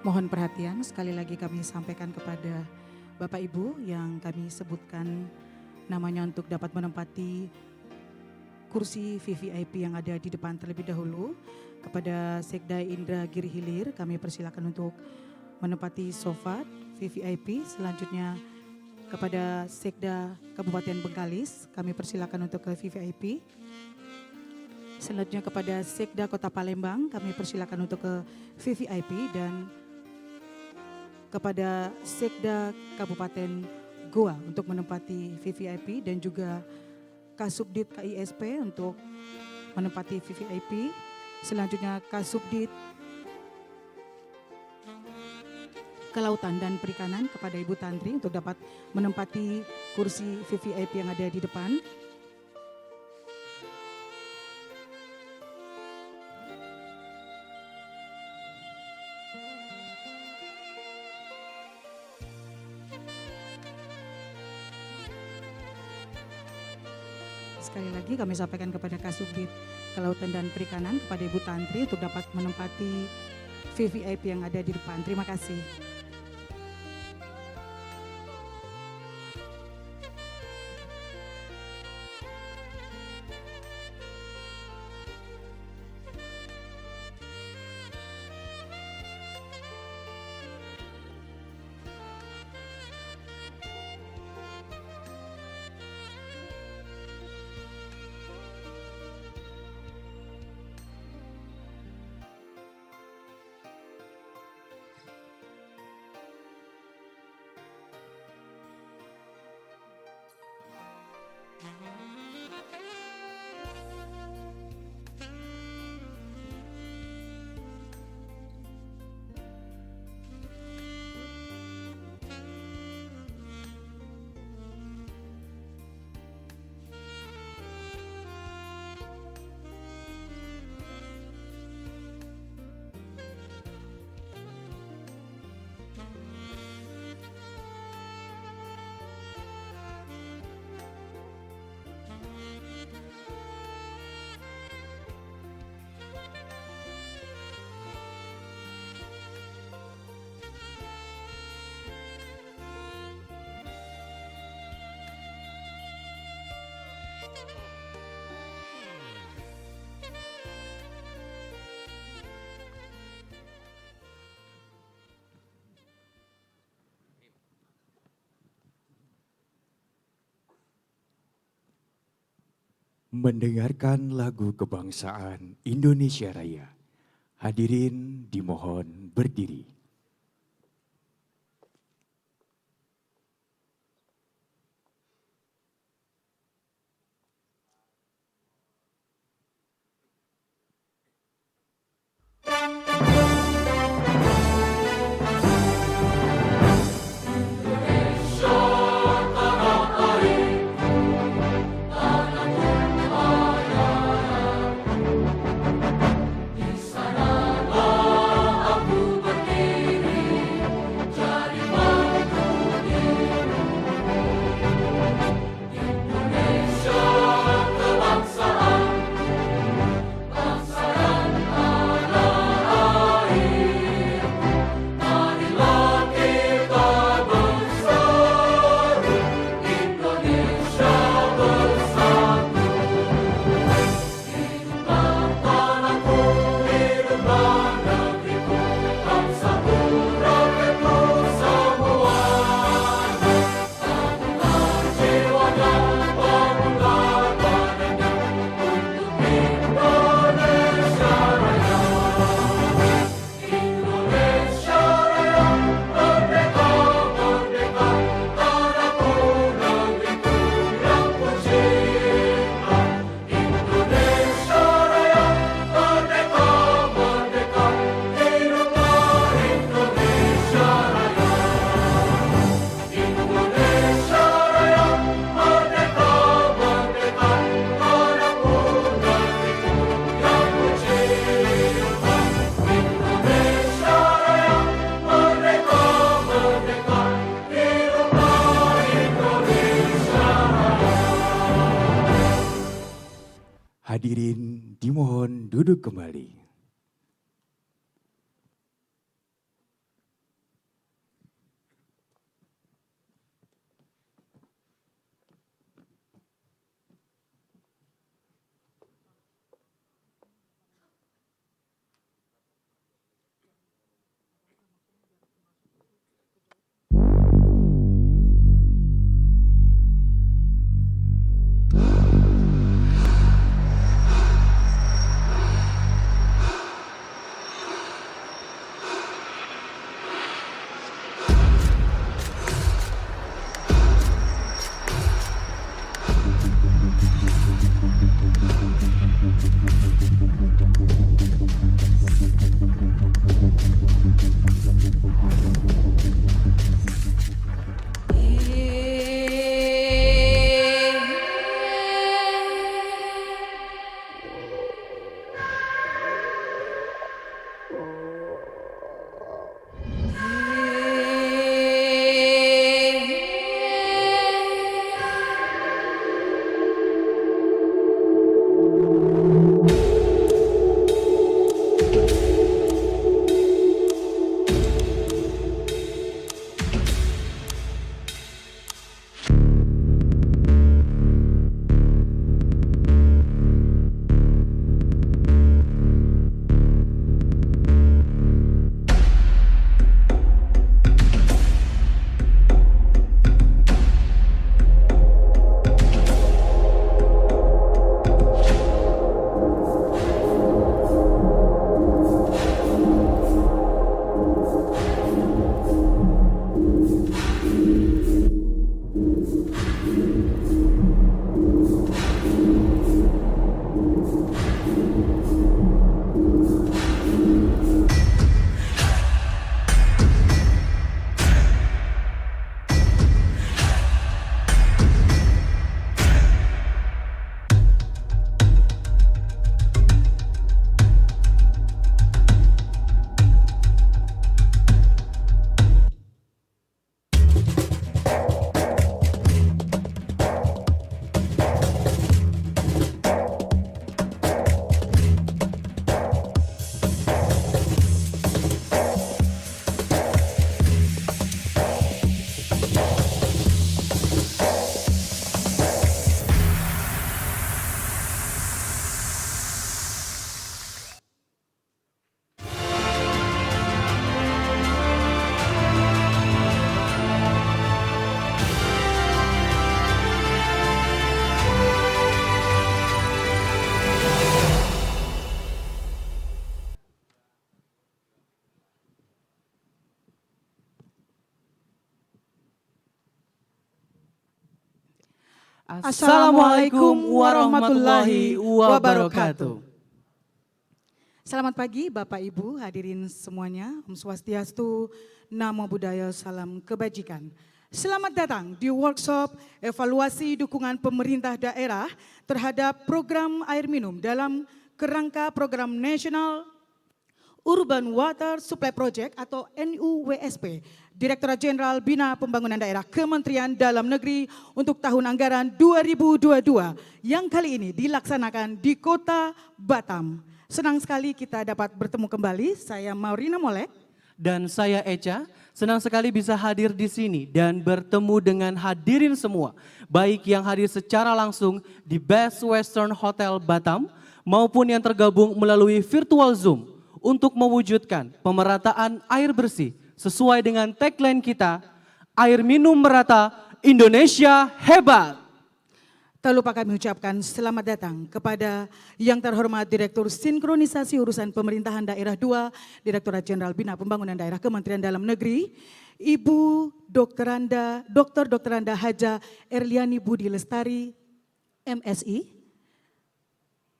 Mohon perhatian, sekali lagi kami sampaikan kepada Bapak Ibu yang kami sebutkan namanya untuk dapat menempati kursi VVIP yang ada di depan terlebih dahulu. Kepada Sekda Indra Giri Hilir kami persilakan untuk menempati sofa VVIP. Selanjutnya kepada Sekda Kabupaten Bengkalis kami persilakan untuk ke VVIP. Selanjutnya kepada Sekda Kota Palembang kami persilakan untuk ke VVIP, dan kepada Sekda Kabupaten Goa untuk menempati VVIP, dan juga Kasubdit KISP untuk menempati VVIP. Selanjutnya Kasubdit Kelautan dan Perikanan kepada Ibu Tantri untuk dapat menempati kursi VVIP yang ada di depan. Sekali lagi kami sampaikan kepada Kasubdit Kelautan dan Perikanan kepada Ibu Tantri untuk dapat menempati VVIP yang ada di depan. Terima kasih. Mendengarkan lagu kebangsaan Indonesia Raya. Hadirin dimohon berdiri. Hadirin dimohon duduk kembali. Assalamualaikum warahmatullahi wabarakatuh. Selamat pagi Bapak Ibu hadirin semuanya. Om Swastiastu, Namo Buddhaya, Salam Kebajikan. Selamat datang di workshop evaluasi dukungan pemerintah daerah terhadap program air minum dalam kerangka program nasional Urban Water Supply Project atau NUWSP, Direktorat Jenderal Bina Pembangunan Daerah Kementerian Dalam Negeri untuk tahun anggaran 2022 yang kali ini dilaksanakan di Kota Batam. Senang sekali kita dapat bertemu kembali. Saya Maurina Molek. Dan saya Echa, senang sekali bisa hadir di sini dan bertemu dengan hadirin semua, baik yang hadir secara langsung di Best Western Hotel Batam maupun yang tergabung melalui virtual Zoom untuk mewujudkan pemerataan air bersih sesuai dengan tagline kita, air minum merata, Indonesia hebat. Tak lupa kami ucapkan selamat datang kepada yang terhormat Direktur Sinkronisasi Urusan Pemerintahan Daerah 2, Direktorat Jenderal Bina Pembangunan Daerah Kementerian Dalam Negeri, Ibu Dr. Anda Haja Erliani Budi Lestari, MSI.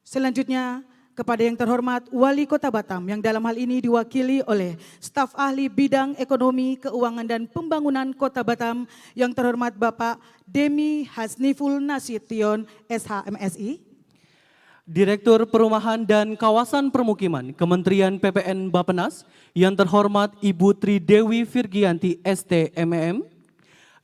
Selanjutnya kepada yang terhormat Wali Kota Batam yang dalam hal ini diwakili oleh staf ahli bidang ekonomi, keuangan dan pembangunan Kota Batam yang terhormat Bapak Demi Hasniful Nasution, SH-MSI. Direktur Perumahan dan Kawasan Permukiman Kementerian PPN Bappenas yang terhormat Ibu Tri Dewi Virgianti, ST-MM.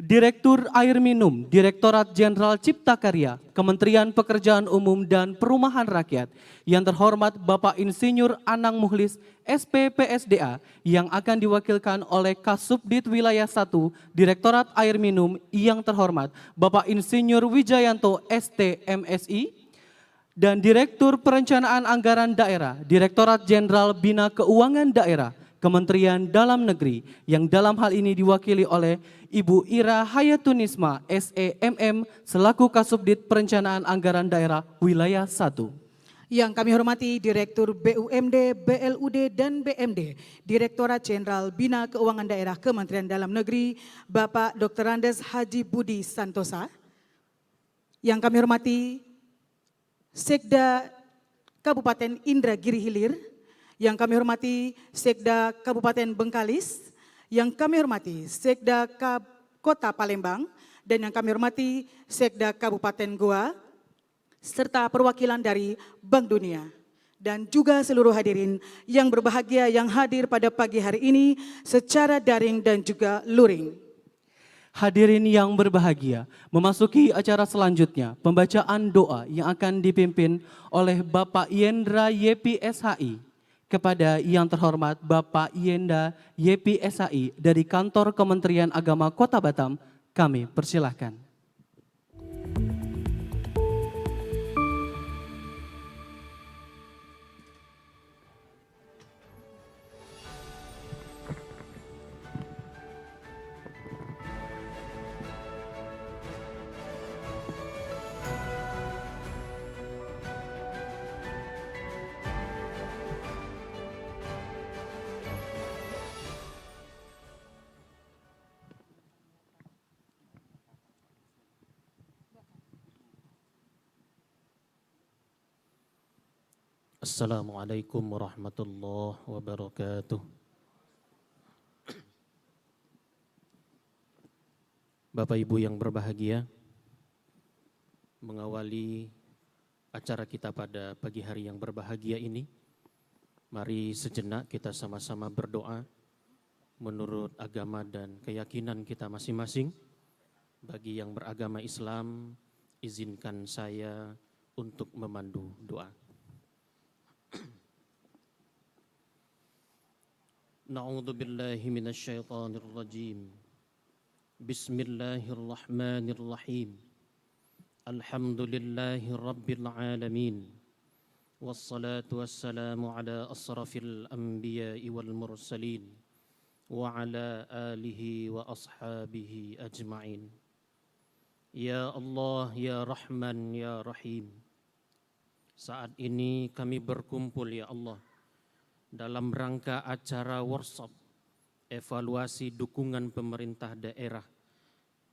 Direktur Air Minum, Direktorat Jenderal Cipta Karya, Kementerian Pekerjaan Umum dan Perumahan Rakyat, yang terhormat Bapak Insinyur Anang Muhlis, SPPSDA, yang akan diwakilkan oleh Kasubdit Wilayah 1, Direktorat Air Minum, yang terhormat Bapak Insinyur Wijayanto, ST-MSI, dan Direktur Perencanaan Anggaran Daerah, Direktorat Jenderal Bina Keuangan Daerah, Kementerian Dalam Negeri, yang dalam hal ini diwakili oleh Ibu Ira Hayatunisma, SEMM, selaku Kasubdit Perencanaan Anggaran Daerah Wilayah 1. Yang kami hormati Direktur BUMD, BLUD, dan BMD, Direktorat Jenderal Bina Keuangan Daerah Kementerian Dalam Negeri, Bapak Dr. Andes Haji Budi Santosa. Yang kami hormati Sekda Kabupaten Indragiri Hilir, yang kami hormati Sekda Kabupaten Bengkalis, yang kami hormati Sekda Kota Palembang, dan yang kami hormati Sekda Kabupaten Goa, serta perwakilan dari Bank Dunia. Dan juga seluruh hadirin yang berbahagia yang hadir pada pagi hari ini secara daring dan juga luring. Hadirin yang berbahagia, memasuki acara selanjutnya, pembacaan doa yang akan dipimpin oleh Bapak Yendra YPSHI. Kepada yang terhormat Bapak Yenda YPSHI dari Kantor Kementerian Agama Kota Batam, kami persilahkan. Assalamualaikum warahmatullahi wabarakatuh. Bapak Ibu yang berbahagia, mengawali acara kita pada pagi hari yang berbahagia ini, mari sejenak kita sama-sama berdoa menurut agama dan keyakinan kita masing-masing. Bagi yang beragama Islam, izinkan saya untuk memandu doa. Na'udzu billahi minasyaitonir rajim. Bismillahirrahmanirrahim. Alhamdulillahi rabbil alamin. Wassalatu wassalamu ala asrafil anbiya'i wal mursalin wa ala alihi wa ashabihi ajma'in. Ya Allah, ya Rahman, ya Rahim. Saat ini kami berkumpul ya Allah dalam rangka acara workshop evaluasi dukungan pemerintah daerah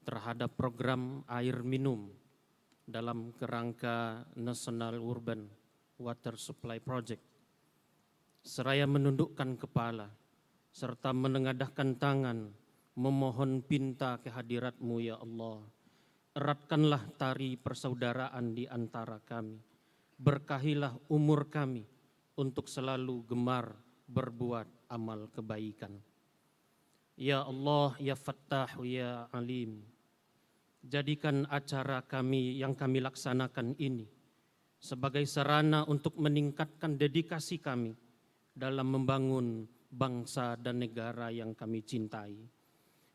terhadap program air minum dalam kerangka National Urban Water Supply Project. Seraya menundukkan kepala serta menengadahkan tangan memohon pinta kehadirat-Mu ya Allah. Eratkanlah tali persaudaraan di antara kami. Berkahilah umur kami untuk selalu gemar berbuat amal kebaikan. Ya Allah, ya Fattah, ya Alim, jadikan acara kami yang kami laksanakan ini sebagai sarana untuk meningkatkan dedikasi kami dalam membangun bangsa dan negara yang kami cintai.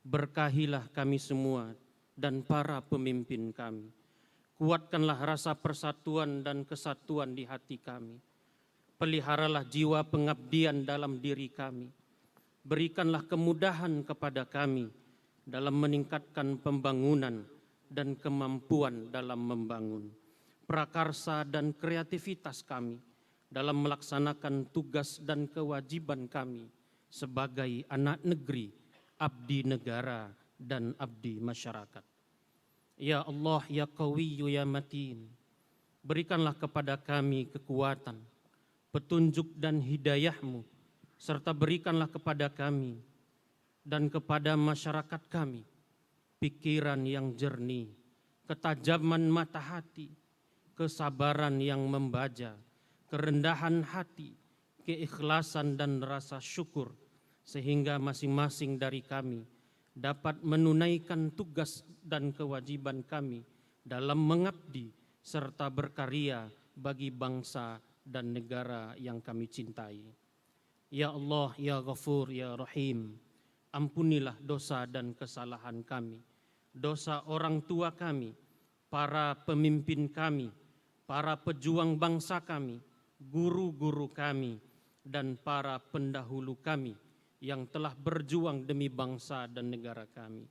Berkahilah kami semua dan para pemimpin kami. Kuatkanlah rasa persatuan dan kesatuan di hati kami. Peliharalah jiwa pengabdian dalam diri kami. Berikanlah kemudahan kepada kami dalam meningkatkan pembangunan dan kemampuan dalam membangun. Prakarsa dan kreativitas kami dalam melaksanakan tugas dan kewajiban kami sebagai anak negeri, abdi negara, dan abdi masyarakat. Ya Allah, ya Qawiyyu, ya Matin, berikanlah kepada kami kekuatan, petunjuk dan hidayah-Mu, serta berikanlah kepada kami dan kepada masyarakat kami pikiran yang jernih, ketajaman mata hati, kesabaran yang membaja, kerendahan hati, keikhlasan dan rasa syukur, sehingga masing-masing dari kami dapat menunaikan tugas dan kewajiban kami dalam mengabdi serta berkarya bagi bangsa dan negara yang kami cintai. Ya Allah, ya Ghafur, ya Rahim, ampunilah dosa dan kesalahan kami, dosa orang tua kami, para pemimpin kami, para pejuang bangsa kami, guru-guru kami, dan para pendahulu kami yang telah berjuang demi bangsa dan negara kami.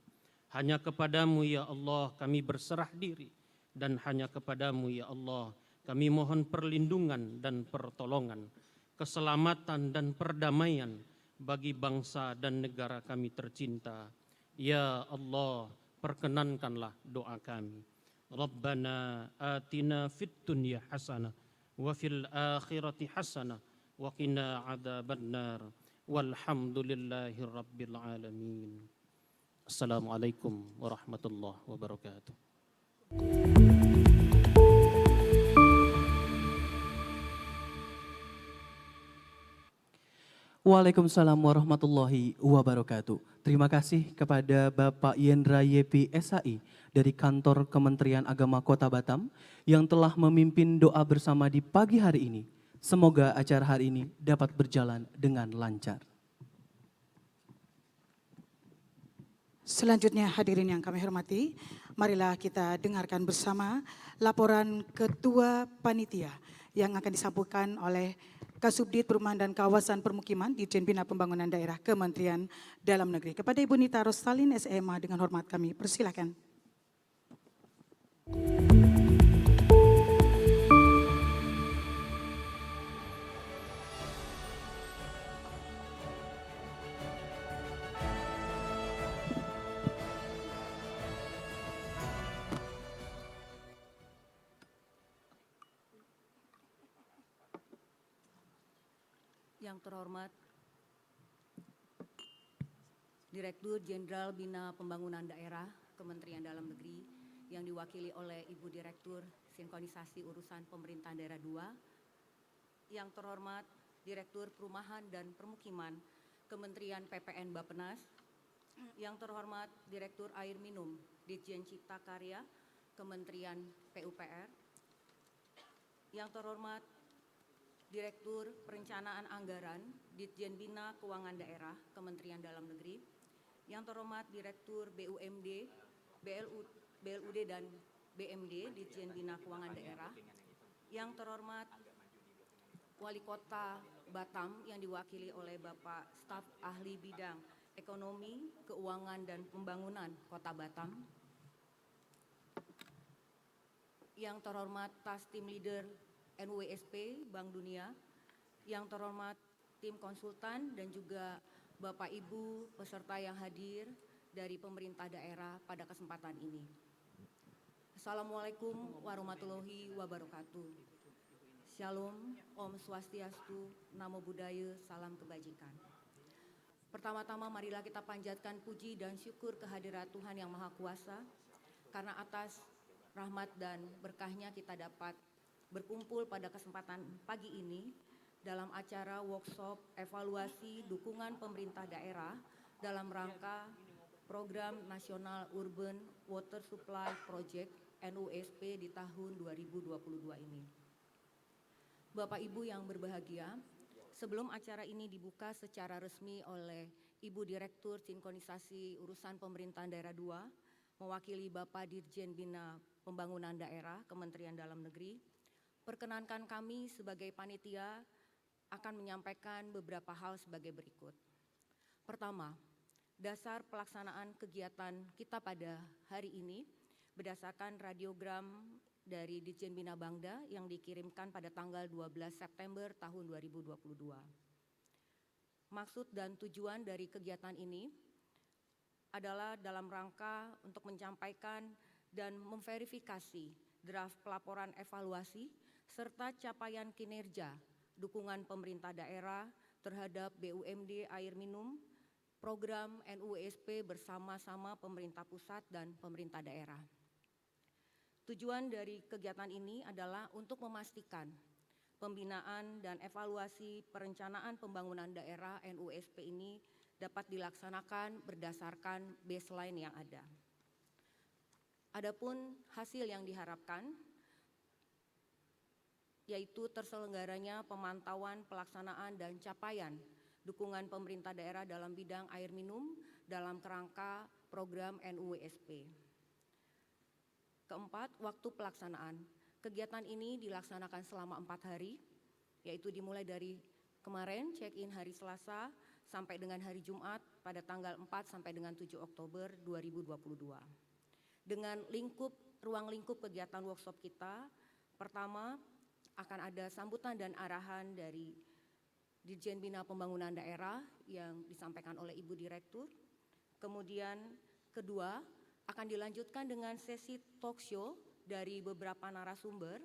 Hanya kepadamu ya Allah kami berserah diri, dan hanya kepadamu ya Allah kami mohon perlindungan dan pertolongan, keselamatan dan perdamaian bagi bangsa dan negara kami tercinta. Ya Allah, perkenankanlah doa kami. Rabbana atina fid dunya hasanah wa fil akhirati hasanah wa qina adzabannar. Walhamdulillahi rabbil alamin. Assalamualaikum warahmatullahi wabarakatuh. Waalaikumsalam warahmatullahi wabarakatuh. Terima kasih kepada Bapak Yendra Yepi SAI dari Kantor Kementerian Agama Kota Batam yang telah memimpin doa bersama di pagi hari ini. Semoga acara hari ini dapat berjalan dengan lancar. Selanjutnya hadirin yang kami hormati, marilah kita dengarkan bersama laporan Ketua Panitia yang akan disampaikan oleh Kasubdit Perumahan dan Kawasan Permukiman Ditjen Bina Pembangunan Daerah Kementerian Dalam Negeri. Kepada Ibu Nita Rostalin SMA dengan hormat kami persilakan. Yang terhormat Direktur Jenderal Bina Pembangunan Daerah Kementerian Dalam Negeri yang diwakili oleh Ibu Direktur Sinkronisasi Urusan Pemerintahan Daerah 2, yang terhormat Direktur Perumahan dan Permukiman Kementerian PPN Bappenas, yang terhormat Direktur Air Minum Ditjen Cipta Karya Kementerian PUPR, yang terhormat Direktur Perencanaan Anggaran Ditjen Bina Keuangan Daerah Kementerian Dalam Negeri, yang terhormat Direktur BUMD, BLUD dan BMD Ditjen Bina Keuangan Daerah, yang terhormat Wali Kota Batam yang diwakili oleh Bapak Staf Ahli Bidang Ekonomi, Keuangan dan Pembangunan Kota Batam, yang terhormat Tas Tim Leader NWSP Bank Dunia, yang terhormat tim konsultan dan juga Bapak Ibu peserta yang hadir dari pemerintah daerah pada kesempatan ini. Assalamualaikum warahmatullahi wabarakatuh. Shalom, Om Swastiastu, Namo Buddhaya, salam kebajikan. Pertama-tama marilah kita panjatkan puji dan syukur kehadirat Tuhan Yang Maha Kuasa, karena atas rahmat dan berkahnya kita dapat berkumpul pada kesempatan pagi ini dalam acara workshop evaluasi dukungan pemerintah daerah dalam rangka Program Nasional Urban Water Supply Project NUSP di tahun 2022 ini. Bapak Ibu yang berbahagia, sebelum acara ini dibuka secara resmi oleh Ibu Direktur Sinkronisasi Urusan Pemerintahan Daerah 2, mewakili Bapak Dirjen Bina Pembangunan Daerah Kementerian Dalam Negeri, perkenankan kami sebagai panitia akan menyampaikan beberapa hal sebagai berikut. Pertama, dasar pelaksanaan kegiatan kita pada hari ini berdasarkan radiogram dari Ditjen Bina Bangda yang dikirimkan pada tanggal 12 September tahun 2022. Maksud dan tujuan dari kegiatan ini adalah dalam rangka untuk menyampaikan dan memverifikasi draft pelaporan evaluasi serta capaian kinerja dukungan pemerintah daerah terhadap BUMD air minum, program NUSP bersama-sama pemerintah pusat dan pemerintah daerah. Tujuan dari kegiatan ini adalah untuk memastikan pembinaan dan evaluasi perencanaan pembangunan daerah NUSP ini dapat dilaksanakan berdasarkan baseline yang ada. Adapun hasil yang diharapkan yaitu terselenggaranya pemantauan pelaksanaan dan capaian dukungan pemerintah daerah dalam bidang air minum dalam kerangka program NUSP. Keempat, waktu pelaksanaan. Kegiatan ini dilaksanakan selama 4 hari, yaitu dimulai dari kemarin check-in hari Selasa sampai dengan hari Jumat pada tanggal 4 sampai dengan 7 Oktober 2022. Dengan ruang lingkup kegiatan workshop kita, pertama akan ada sambutan dan arahan dari Dirjen Bina Pembangunan Daerah yang disampaikan oleh Ibu Direktur. Kemudian kedua akan dilanjutkan dengan sesi talk show dari beberapa narasumber,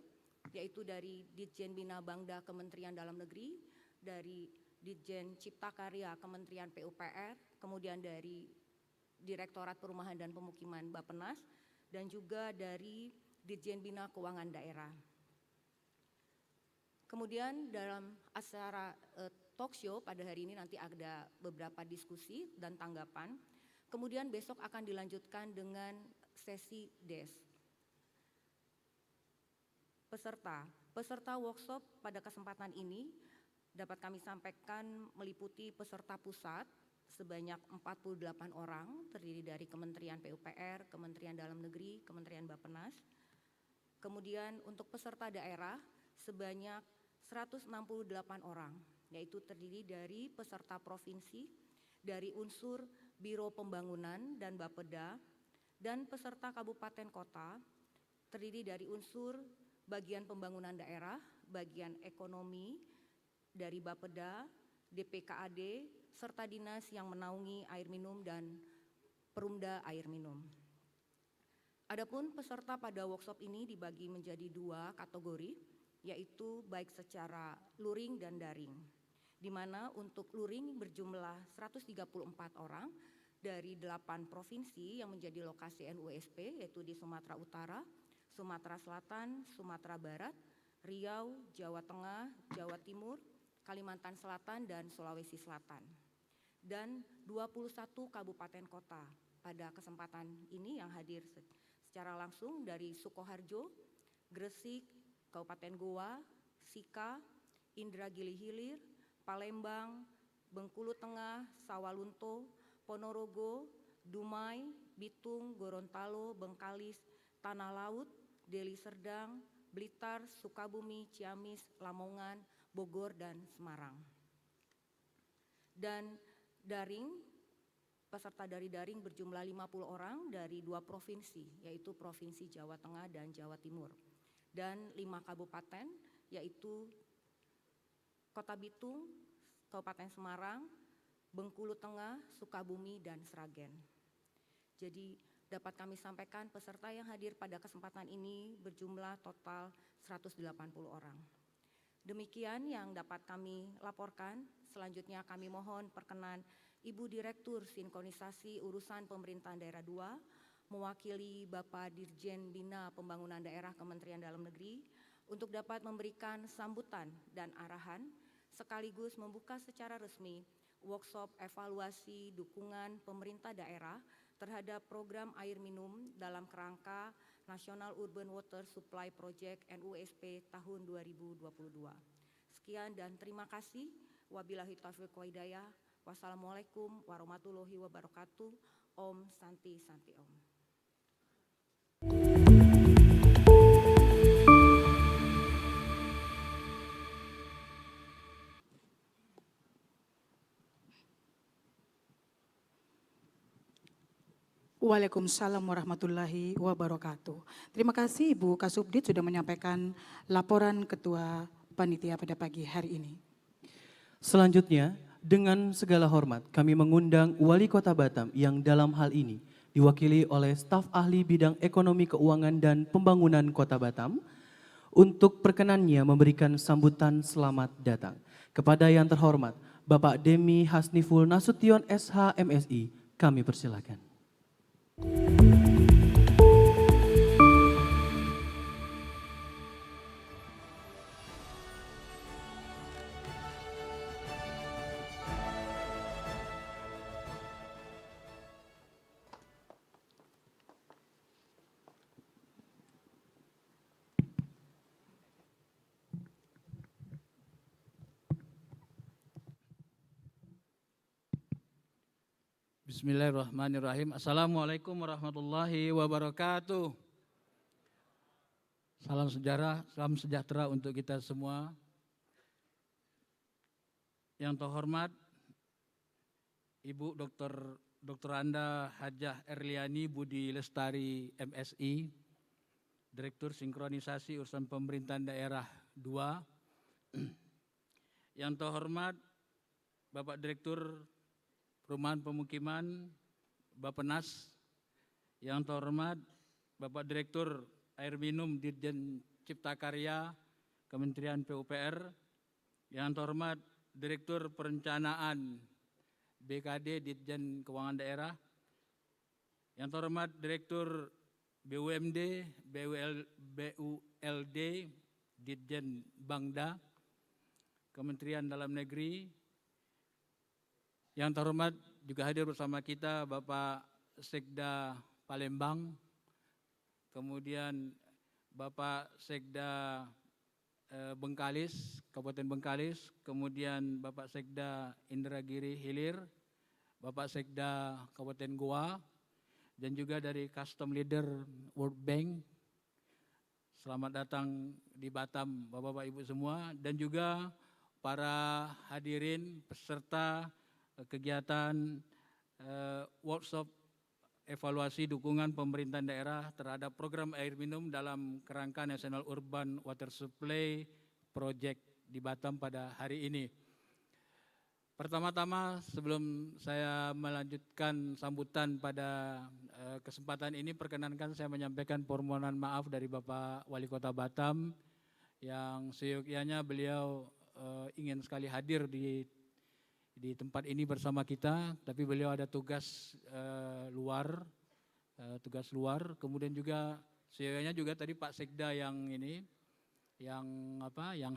yaitu dari Ditjen Bina Bangda Kementerian Dalam Negeri, dari Ditjen Cipta Karya Kementerian PUPR, kemudian dari Direktorat Perumahan dan Pemukiman Bappenas, dan juga dari Ditjen Bina Keuangan Daerah. Kemudian dalam acara talk show pada hari ini nanti ada beberapa diskusi dan tanggapan. Kemudian besok akan dilanjutkan dengan sesi desk. Peserta workshop pada kesempatan ini dapat kami sampaikan meliputi peserta pusat sebanyak 48 orang terdiri dari Kementerian PUPR, Kementerian Dalam Negeri, Kementerian Bappenas. Kemudian untuk peserta daerah sebanyak 168 orang, yaitu terdiri dari peserta provinsi, dari unsur Biro Pembangunan dan Bapeda, dan peserta kabupaten kota, terdiri dari unsur bagian pembangunan daerah, bagian ekonomi, dari Bapeda, DPKAD, serta dinas yang menaungi air minum dan Perumda air minum. Adapun peserta pada workshop ini dibagi menjadi 2 kategori, yaitu baik secara luring dan daring, di mana untuk luring berjumlah 134 orang dari 8 provinsi yang menjadi lokasi NUSP, yaitu di Sumatera Utara, Sumatera Selatan, Sumatera Barat, Riau, Jawa Tengah, Jawa Timur, Kalimantan Selatan, dan Sulawesi Selatan. Dan 21 kabupaten kota pada kesempatan ini yang hadir secara langsung dari Sukoharjo, Gresik, Kabupaten Goa, Sika, Indragiri Hilir, Palembang, Bengkulu Tengah, Sawalunto, Ponorogo, Dumai, Bitung, Gorontalo, Bengkalis, Tanah Laut, Deli Serdang, Blitar, Sukabumi, Ciamis, Lamongan, Bogor, dan Semarang. Dan daring, peserta dari daring berjumlah 50 orang dari 2 provinsi, yaitu Provinsi Jawa Tengah dan Jawa Timur. Dan 5 kabupaten, yaitu Kota Bitung, Kabupaten Semarang, Bengkulu Tengah, Sukabumi, dan Sragen. Jadi dapat kami sampaikan peserta yang hadir pada kesempatan ini berjumlah total 180 orang. Demikian yang dapat kami laporkan. Selanjutnya kami mohon perkenan Ibu Direktur Sinkronisasi Urusan Pemerintahan Daerah 2 mewakili Bapak Dirjen Bina Pembangunan Daerah Kementerian Dalam Negeri untuk dapat memberikan sambutan dan arahan sekaligus membuka secara resmi workshop evaluasi dukungan pemerintah daerah terhadap program air minum dalam kerangka National Urban Water Supply Project NUSP tahun 2022. Sekian dan terima kasih. Wabillahi taufiq wa hidayah. Wassalamualaikum warahmatullahi wabarakatuh. Om Santi Santi Om. Waalaikumsalam warahmatullahi wabarakatuh. Terima kasih Ibu Kasubdit sudah menyampaikan laporan Ketua Panitia pada pagi hari ini. Selanjutnya, dengan segala hormat kami mengundang Wali Kota Batam yang dalam hal ini diwakili oleh staf ahli bidang ekonomi keuangan dan pembangunan Kota Batam untuk perkenannya memberikan sambutan selamat datang. Kepada yang terhormat Bapak Demi Hasniful Nasution SH MSI, kami persilakan. Bismillahirrahmanirrahim. Assalamualaikum warahmatullahi wabarakatuh. Salam sejahtera untuk kita semua. Yang terhormat Ibu Dr. Anda Hajah Erliani Budi Lestari MSI, Direktur Sinkronisasi Urusan Pemerintahan Daerah 2. Yang terhormat Bapak Direktur Perumahan Pemukiman Bappenas, yang terhormat Bapak Direktur Air Minum Dirjen Cipta Karya Kementerian PUPR, yang terhormat Direktur Perencanaan BKD Dirjen Keuangan Daerah, yang terhormat Direktur BUMD BULD Dirjen Bangda Kementerian Dalam Negeri. Yang terhormat juga hadir bersama kita Bapak Sekda Palembang, kemudian Bapak Sekda Bengkalis, Kabupaten Bengkalis, kemudian Bapak Sekda Indragiri Hilir, Bapak Sekda Kabupaten Goa, dan juga dari Custom Leader World Bank. Selamat datang di Batam Bapak-Bapak Ibu semua, dan juga para hadirin peserta kegiatan workshop evaluasi dukungan pemerintahan daerah terhadap program air minum dalam kerangka National Urban Water Supply Project di Batam pada hari ini. Pertama-tama sebelum saya melanjutkan sambutan pada kesempatan ini, perkenankan saya menyampaikan permohonan maaf dari Bapak Wali Kota Batam yang seyogyanya beliau ingin sekali hadir di tempat ini bersama kita, tapi beliau ada tugas luar. Kemudian juga seyogyanya juga tadi Pak Sekda yang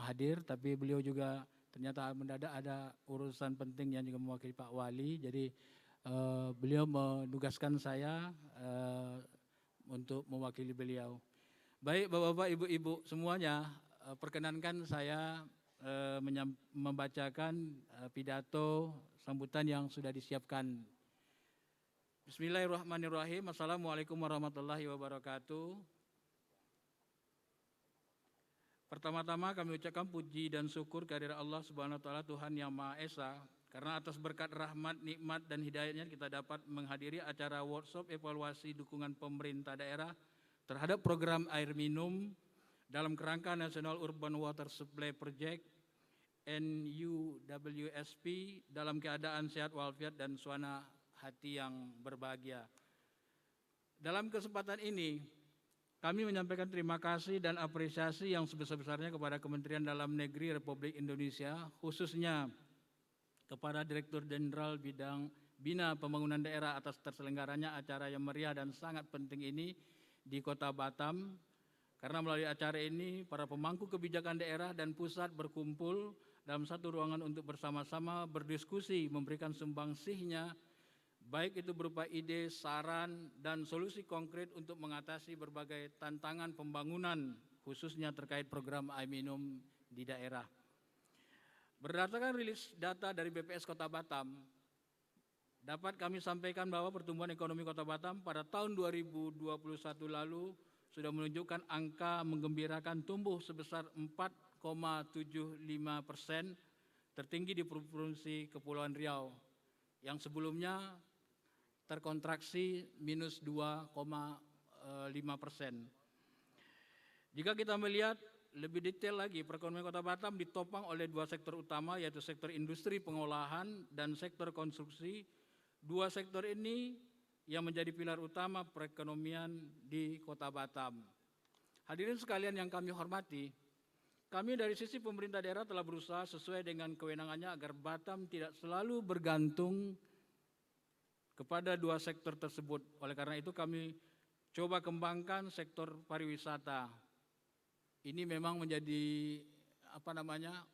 hadir, tapi beliau juga ternyata mendadak ada urusan penting yang juga mewakili Pak Wali. Jadi beliau menugaskan saya untuk mewakili beliau. Baik Bapak-bapak, Ibu-ibu semuanya, perkenankan saya membacakan pidato sambutan yang sudah disiapkan. Bismillahirrahmanirrahim. Assalamualaikum warahmatullahi wabarakatuh. Pertama-tama kami ucapkan puji dan syukur kehadirat Allah Subhanahu wa taala, Tuhan yang Maha Esa, karena atas berkat rahmat, nikmat dan hidayahnya kita dapat menghadiri acara workshop evaluasi dukungan pemerintah daerah terhadap program air minum dalam kerangka National Urban Water Supply Project NUWSP dalam keadaan sehat walafiat dan suasana hati yang berbahagia. Dalam kesempatan ini, kami menyampaikan terima kasih dan apresiasi yang sebesar-besarnya kepada Kementerian Dalam Negeri Republik Indonesia, khususnya kepada Direktur Jenderal Bina Pembangunan Daerah atas terselenggaranya acara yang meriah dan sangat penting ini di Kota Batam. Karena melalui acara ini, para pemangku kebijakan daerah dan pusat berkumpul dalam satu ruangan untuk bersama-sama berdiskusi, memberikan sumbangsihnya, baik itu berupa ide, saran, dan solusi konkret untuk mengatasi berbagai tantangan pembangunan, khususnya terkait program air minum di daerah. Berdasarkan rilis data dari BPS Kota Batam, dapat kami sampaikan bahwa pertumbuhan ekonomi Kota Batam pada tahun 2021 lalu sudah menunjukkan angka menggembirakan tumbuh sebesar 4,75%, tertinggi di Provinsi Kepulauan Riau, yang sebelumnya terkontraksi minus 2,5%. Jika kita melihat lebih detail lagi, perekonomian Kota Batam ditopang oleh dua sektor utama, yaitu sektor industri pengolahan dan sektor konstruksi. Dua sektor ini yang menjadi pilar utama perekonomian di Kota Batam. Hadirin sekalian yang kami hormati, kami dari sisi pemerintah daerah telah berusaha sesuai dengan kewenangannya agar Batam tidak selalu bergantung kepada dua sektor tersebut. Oleh karena itu kami coba kembangkan sektor pariwisata. Ini memang menjadi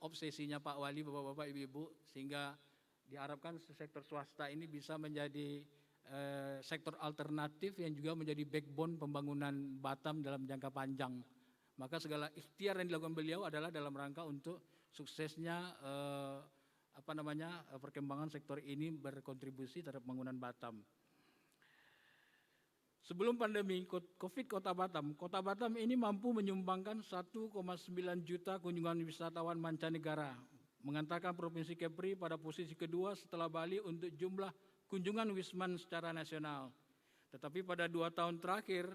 obsesinya Pak Wali, Bapak-bapak, Ibu-ibu, sehingga diharapkan sektor swasta ini bisa menjadi sektor alternatif yang juga menjadi backbone pembangunan Batam dalam jangka panjang. Maka segala ikhtiar yang dilakukan beliau adalah dalam rangka untuk suksesnya perkembangan sektor ini berkontribusi terhadap pembangunan Batam. Sebelum pandemi COVID Kota Batam ini mampu menyumbangkan 1,9 juta kunjungan wisatawan mancanegara, mengantarkan Provinsi Kepri pada posisi kedua setelah Bali untuk jumlah kunjungan wisman secara nasional. Tetapi pada 2 tahun terakhir,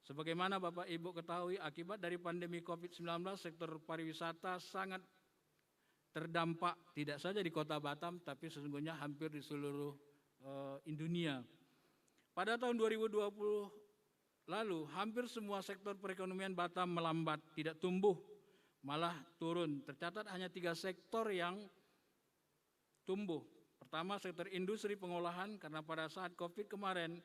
sebagaimana Bapak Ibu ketahui, akibat dari pandemi COVID-19, sektor pariwisata sangat terdampak, tidak saja di Kota Batam, tapi sesungguhnya hampir di seluruh Indonesia. Pada tahun 2020 lalu, hampir semua sektor perekonomian Batam melambat, tidak tumbuh, malah turun. Tercatat hanya 3 sektor yang tumbuh. Pertama, sektor industri pengolahan, karena pada saat COVID kemarin,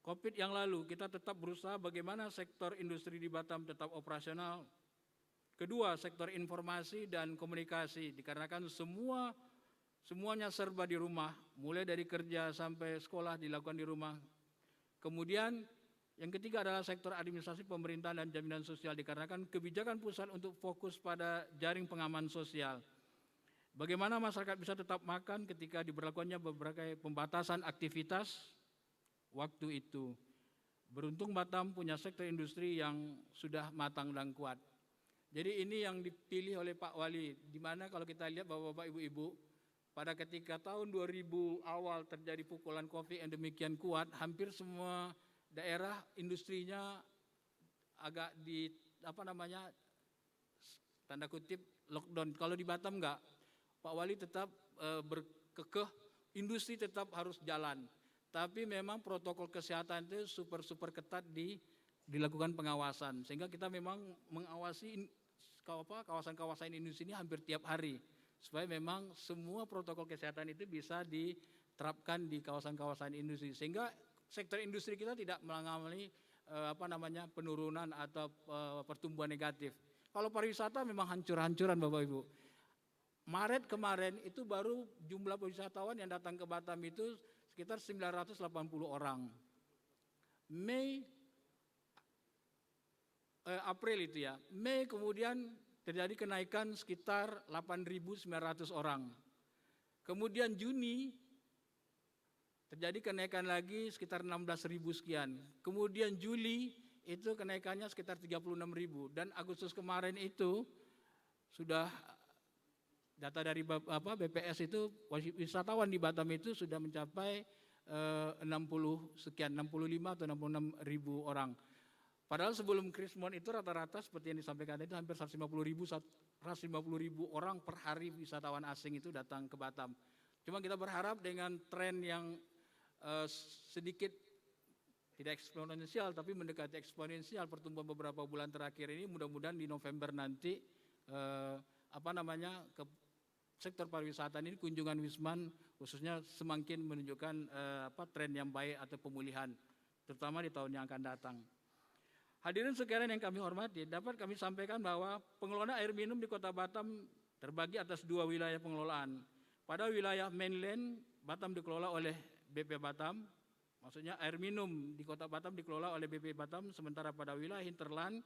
COVID yang lalu, kita tetap berusaha bagaimana sektor industri di Batam tetap operasional. Kedua, sektor informasi dan komunikasi, dikarenakan semuanya serba di rumah, mulai dari kerja sampai sekolah dilakukan di rumah. Kemudian, yang ketiga adalah sektor administrasi pemerintahan dan jaminan sosial, dikarenakan kebijakan pusat untuk fokus pada jaring pengaman sosial. Bagaimana masyarakat bisa tetap makan ketika diberlakukannya berbagai pembatasan aktivitas waktu itu. Beruntung Batam punya sektor industri yang sudah matang dan kuat. Jadi ini yang dipilih oleh Pak Wali, di mana kalau kita lihat Bapak-bapak, Ibu-ibu, pada ketika tahun 2000 awal terjadi pukulan COVID yang demikian kuat, hampir semua daerah industrinya agak tanda kutip lockdown. Kalau di Batam enggak. Pak Wali tetap berkekeh, industri tetap harus jalan. Tapi memang protokol kesehatan itu super ketat dilakukan pengawasan. Sehingga kita memang mengawasi kawasan-kawasan industri ini hampir tiap hari. Supaya memang semua protokol kesehatan itu bisa diterapkan di kawasan-kawasan industri. Sehingga sektor industri kita tidak mengalami penurunan atau pertumbuhan negatif. Kalau pariwisata memang hancur-hancuran Bapak Ibu. Maret kemarin itu baru jumlah wisatawan yang datang ke Batam itu sekitar 980 orang. April itu ya. Mei kemudian terjadi kenaikan sekitar 8.900 orang. Kemudian Juni terjadi kenaikan lagi sekitar 16.000 sekian. Kemudian Juli itu kenaikannya sekitar 36.000 dan Agustus kemarin itu sudah data dari BPS itu wisatawan di Batam itu sudah mencapai 65 atau 66 ribu orang. Padahal sebelum Krismon itu rata-rata seperti yang disampaikan itu hampir 150 ribu orang per hari wisatawan asing itu datang ke Batam. Cuma kita berharap dengan tren yang sedikit tidak eksponensial tapi mendekati eksponensial pertumbuhan beberapa bulan terakhir ini. Mudah-mudahan di November nanti ke sektor pariwisata ini kunjungan Wisman khususnya semakin menunjukkan tren yang baik atau pemulihan terutama di tahun yang akan datang. Hadirin sekalian yang kami hormati, dapat kami sampaikan bahwa pengelolaan air minum di Kota Batam terbagi atas 2 wilayah pengelolaan. Pada wilayah mainland, Batam dikelola oleh BP Batam, maksudnya air minum di Kota Batam dikelola oleh BP Batam, sementara pada wilayah hinterland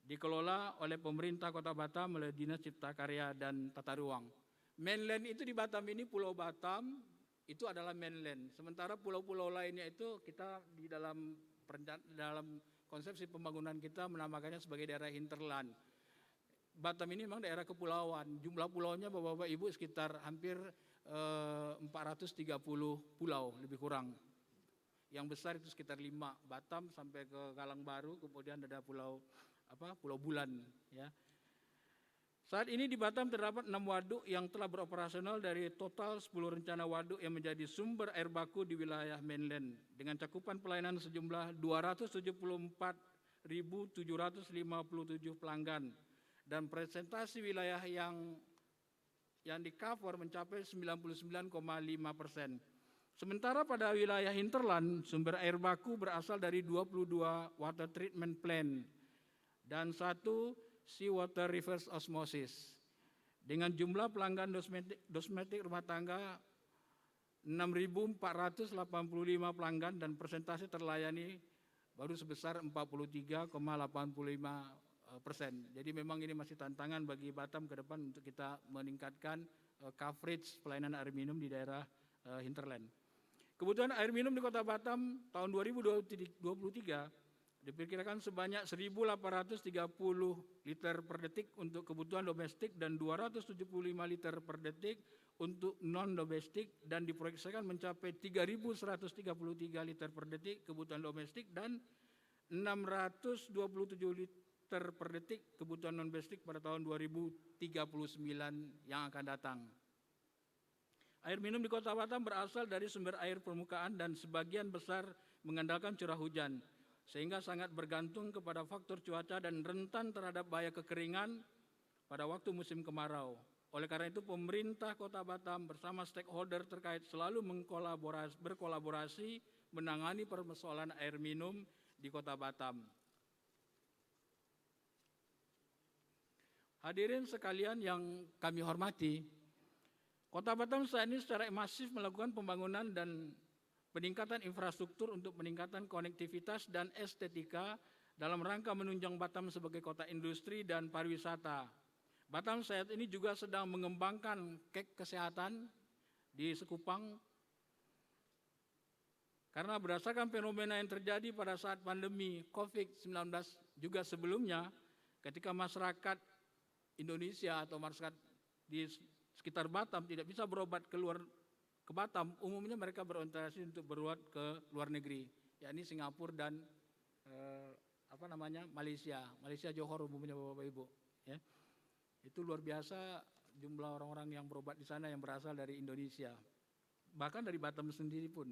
dikelola oleh pemerintah Kota Batam oleh Dinas Cipta Karya dan Tata Ruang. Mainland itu di Batam ini Pulau Batam itu adalah mainland, sementara pulau-pulau lainnya itu kita di dalam konsepsi pembangunan kita menamakannya sebagai daerah hinterland. Batam ini memang daerah kepulauan, jumlah pulaunya Bapak-Bapak Ibu sekitar hampir 430 pulau lebih kurang. Yang besar itu sekitar 5, Batam sampai ke Kalangbaru, kemudian ada Pulau Bulan ya. Saat ini di Batam terdapat 6 waduk yang telah beroperasional dari total 10 rencana waduk yang menjadi sumber air baku di wilayah mainland dengan cakupan pelayanan sejumlah 274.757 pelanggan dan presentasi wilayah yang di cover mencapai 99,5%. Sementara pada wilayah hinterland sumber air baku berasal dari 22 water treatment plant dan 1 seawater reverse osmosis dengan jumlah pelanggan dosmetik rumah tangga 6.485 pelanggan dan persentase terlayani baru sebesar 43,85%. Jadi memang ini masih tantangan bagi Batam ke depan untuk kita meningkatkan coverage pelayanan air minum di daerah hinterland. Kebutuhan air minum di Kota Batam tahun 2023 diperkirakan sebanyak 1.830 liter per detik untuk kebutuhan domestik dan 275 liter per detik untuk non-domestik dan diproyeksikan mencapai 3.133 liter per detik kebutuhan domestik dan 627 liter per detik kebutuhan non-domestik pada tahun 2039 yang akan datang. Air minum di Kota Batam berasal dari sumber air permukaan dan sebagian besar mengandalkan curah hujan, sehingga sangat bergantung kepada faktor cuaca dan rentan terhadap bahaya kekeringan pada waktu musim kemarau. Oleh karena itu pemerintah Kota Batam bersama stakeholder terkait selalu berkolaborasi menangani permasalahan air minum di Kota Batam. Hadirin sekalian yang kami hormati, Kota Batam saat ini secara masif melakukan pembangunan dan peningkatan infrastruktur untuk peningkatan konektivitas dan estetika dalam rangka menunjang Batam sebagai kota industri dan pariwisata. Batam saat ini juga sedang mengembangkan kesehatan di Sekupang karena berdasarkan fenomena yang terjadi pada saat pandemi COVID-19 juga sebelumnya ketika masyarakat Indonesia atau masyarakat di sekitar Batam tidak bisa berobat keluar ke Batam, umumnya mereka berorientasi untuk berobat ke luar negeri, yakni Singapura dan Malaysia, Johor umumnya Bapak Ibu. Ya. Itu luar biasa jumlah orang-orang yang berobat di sana yang berasal dari Indonesia, bahkan dari Batam sendiri pun.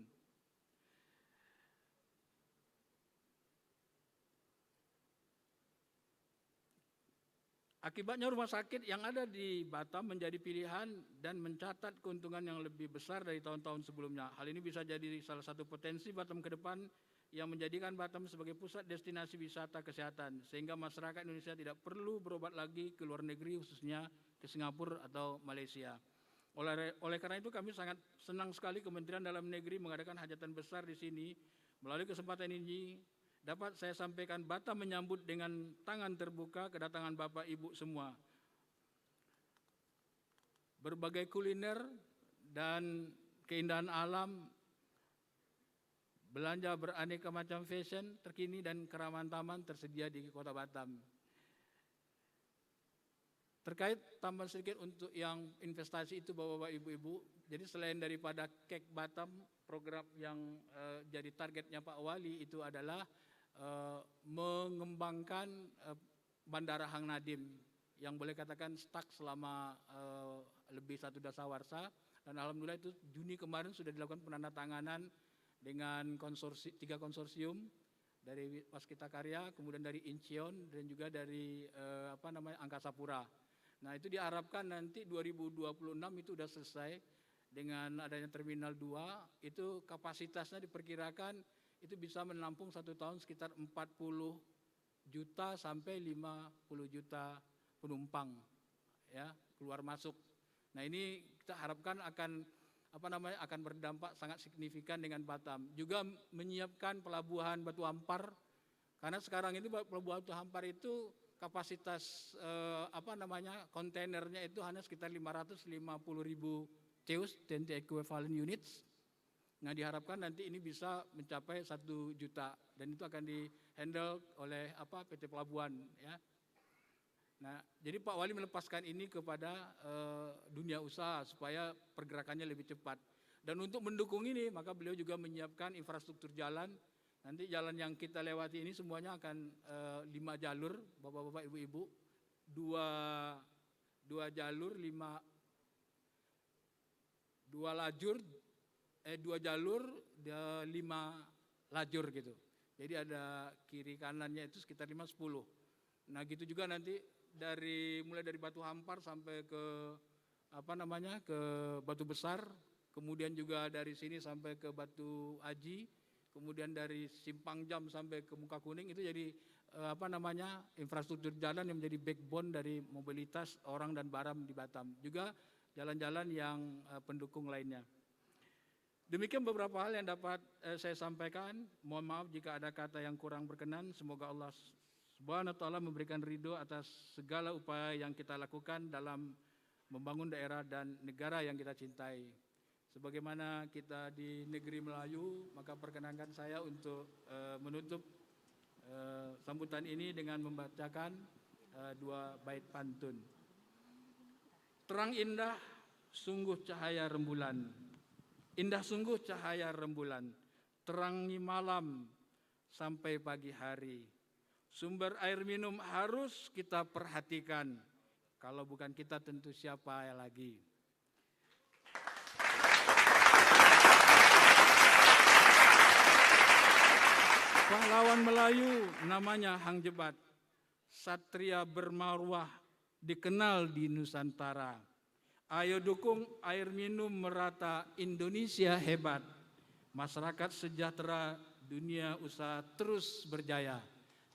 Akibatnya rumah sakit yang ada di Batam menjadi pilihan dan mencatat keuntungan yang lebih besar dari tahun-tahun sebelumnya. Hal ini bisa jadi salah satu potensi Batam ke depan yang menjadikan Batam sebagai pusat destinasi wisata kesehatan, sehingga masyarakat Indonesia tidak perlu berobat lagi ke luar negeri, khususnya ke Singapura atau Malaysia. Oleh karena itu kami sangat senang sekali Kementerian Dalam Negeri mengadakan hajatan besar di sini. Melalui kesempatan ini dapat saya sampaikan Batam menyambut dengan tangan terbuka kedatangan Bapak Ibu semua. Berbagai kuliner dan keindahan alam, belanja beraneka macam fashion terkini dan keramahan taman tersedia di Kota Batam. Terkait tambahan sedikit untuk yang investasi itu Bapak-Bapak Ibu-Ibu, jadi selain daripada Kek Batam, program yang jadi targetnya Pak Wali itu adalah mengembangkan Bandara Hang Nadim yang boleh katakan stuck selama lebih 1 dasawarsa, dan alhamdulillah itu Juni kemarin sudah dilakukan penandatanganan dengan tiga konsorsium dari Waskita Karya, kemudian dari Incheon dan juga dari Angkasa Pura. Nah, itu diharapkan nanti 2026 itu sudah selesai dengan adanya Terminal 2, itu kapasitasnya diperkirakan itu bisa menampung 1 tahun sekitar 40 juta sampai 50 juta penumpang ya, keluar masuk. Nah, ini kita harapkan akan berdampak sangat signifikan dengan Batam. Juga menyiapkan pelabuhan Batu Ampar, karena sekarang ini pelabuhan Batu Ampar itu kapasitas kontainernya itu hanya sekitar 550.000 TEUs, TNT equivalent units. Nah, diharapkan nanti ini bisa mencapai 1 juta dan itu akan di-handle oleh PT Pelabuhan ya. Nah, jadi Pak Wali melepaskan ini kepada dunia usaha supaya pergerakannya lebih cepat. Dan untuk mendukung ini, maka beliau juga menyiapkan infrastruktur jalan. Nanti jalan yang kita lewati ini semuanya akan 5 jalur, Bapak-bapak, Ibu-ibu. 2 jalur, 2 jalur, 5 lajur gitu. Jadi ada kiri kanannya itu sekitar 5-10. Nah, gitu juga nanti mulai dari Batu Hampar sampai ke ke Batu Besar, kemudian juga dari sini sampai ke Batu Aji, kemudian dari Simpang Jam sampai ke Muka Kuning, itu jadi infrastruktur jalan yang menjadi backbone dari mobilitas orang dan barang di Batam. Juga jalan-jalan yang pendukung lainnya. Demikian beberapa hal yang dapat saya sampaikan. Mohon maaf jika ada kata yang kurang berkenan. Semoga Allah Subhanahu wa taala memberikan ridho atas segala upaya yang kita lakukan dalam membangun daerah dan negara yang kita cintai. Sebagaimana kita di negeri Melayu, maka perkenankan saya untuk menutup sambutan ini dengan membacakan 2 bait pantun. Terang indah sungguh cahaya rembulan. Indah sungguh cahaya rembulan, terangi malam sampai pagi hari. Sumber air minum harus kita perhatikan, kalau bukan kita tentu siapa lagi. Pahlawan Melayu namanya Hang Jebat, satria bermarwah dikenal di Nusantara. Ayo dukung air minum merata, Indonesia hebat. Masyarakat sejahtera, dunia usaha terus berjaya.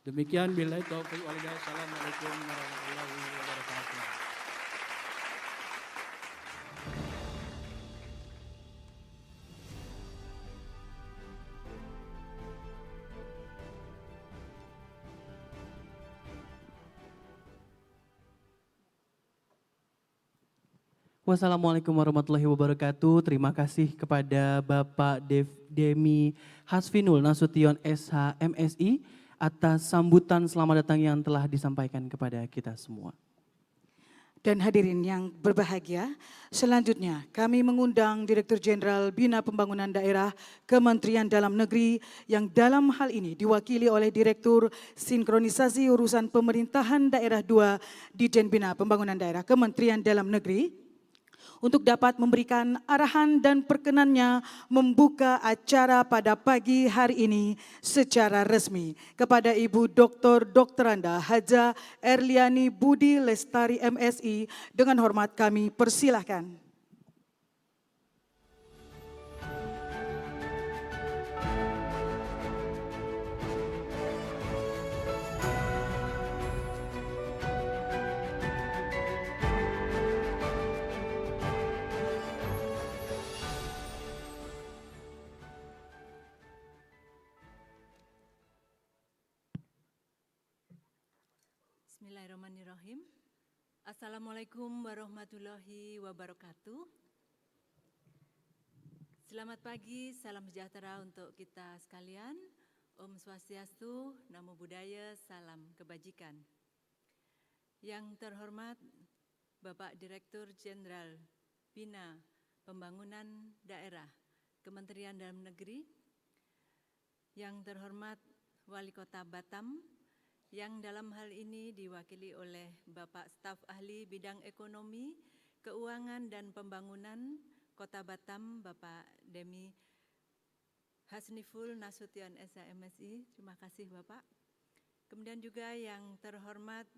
Demikian, billahi taufiq wal hidayah. Assalamualaikum warahmatullahi wabarakatuh. Wassalamualaikum warahmatullahi wabarakatuh. Terima kasih kepada Bapak Demi Hasfinul Nasution SH MSI atas sambutan selamat datang yang telah disampaikan kepada kita semua. Dan hadirin yang berbahagia, selanjutnya kami mengundang Direktur Jenderal Bina Pembangunan Daerah Kementerian Dalam Negeri yang dalam hal ini diwakili oleh Direktur Sinkronisasi Urusan Pemerintahan Daerah 2 Ditjen Bina Pembangunan Daerah Kementerian Dalam Negeri untuk dapat memberikan arahan dan perkenannya membuka acara pada pagi hari ini secara resmi. Kepada Ibu Dr. Dokteranda Haja Erliani Budi Lestari MSI, dengan hormat kami persilahkan. Bismillahirrahmanirrahim. Assalamualaikum warahmatullahi wabarakatuh. Selamat pagi, salam sejahtera untuk kita sekalian. Om Swastiastu, Namo Buddhaya, salam kebajikan. Yang terhormat Bapak Direktur Jenderal Bina Pembangunan Daerah Kementerian Dalam Negeri, yang terhormat Wali Kota Batam, yang dalam hal ini diwakili oleh Bapak Staf Ahli Bidang Ekonomi, Keuangan dan Pembangunan Kota Batam, Bapak Demi Hasniful Nasution SHMSI, terima kasih Bapak. Kemudian juga yang terhormat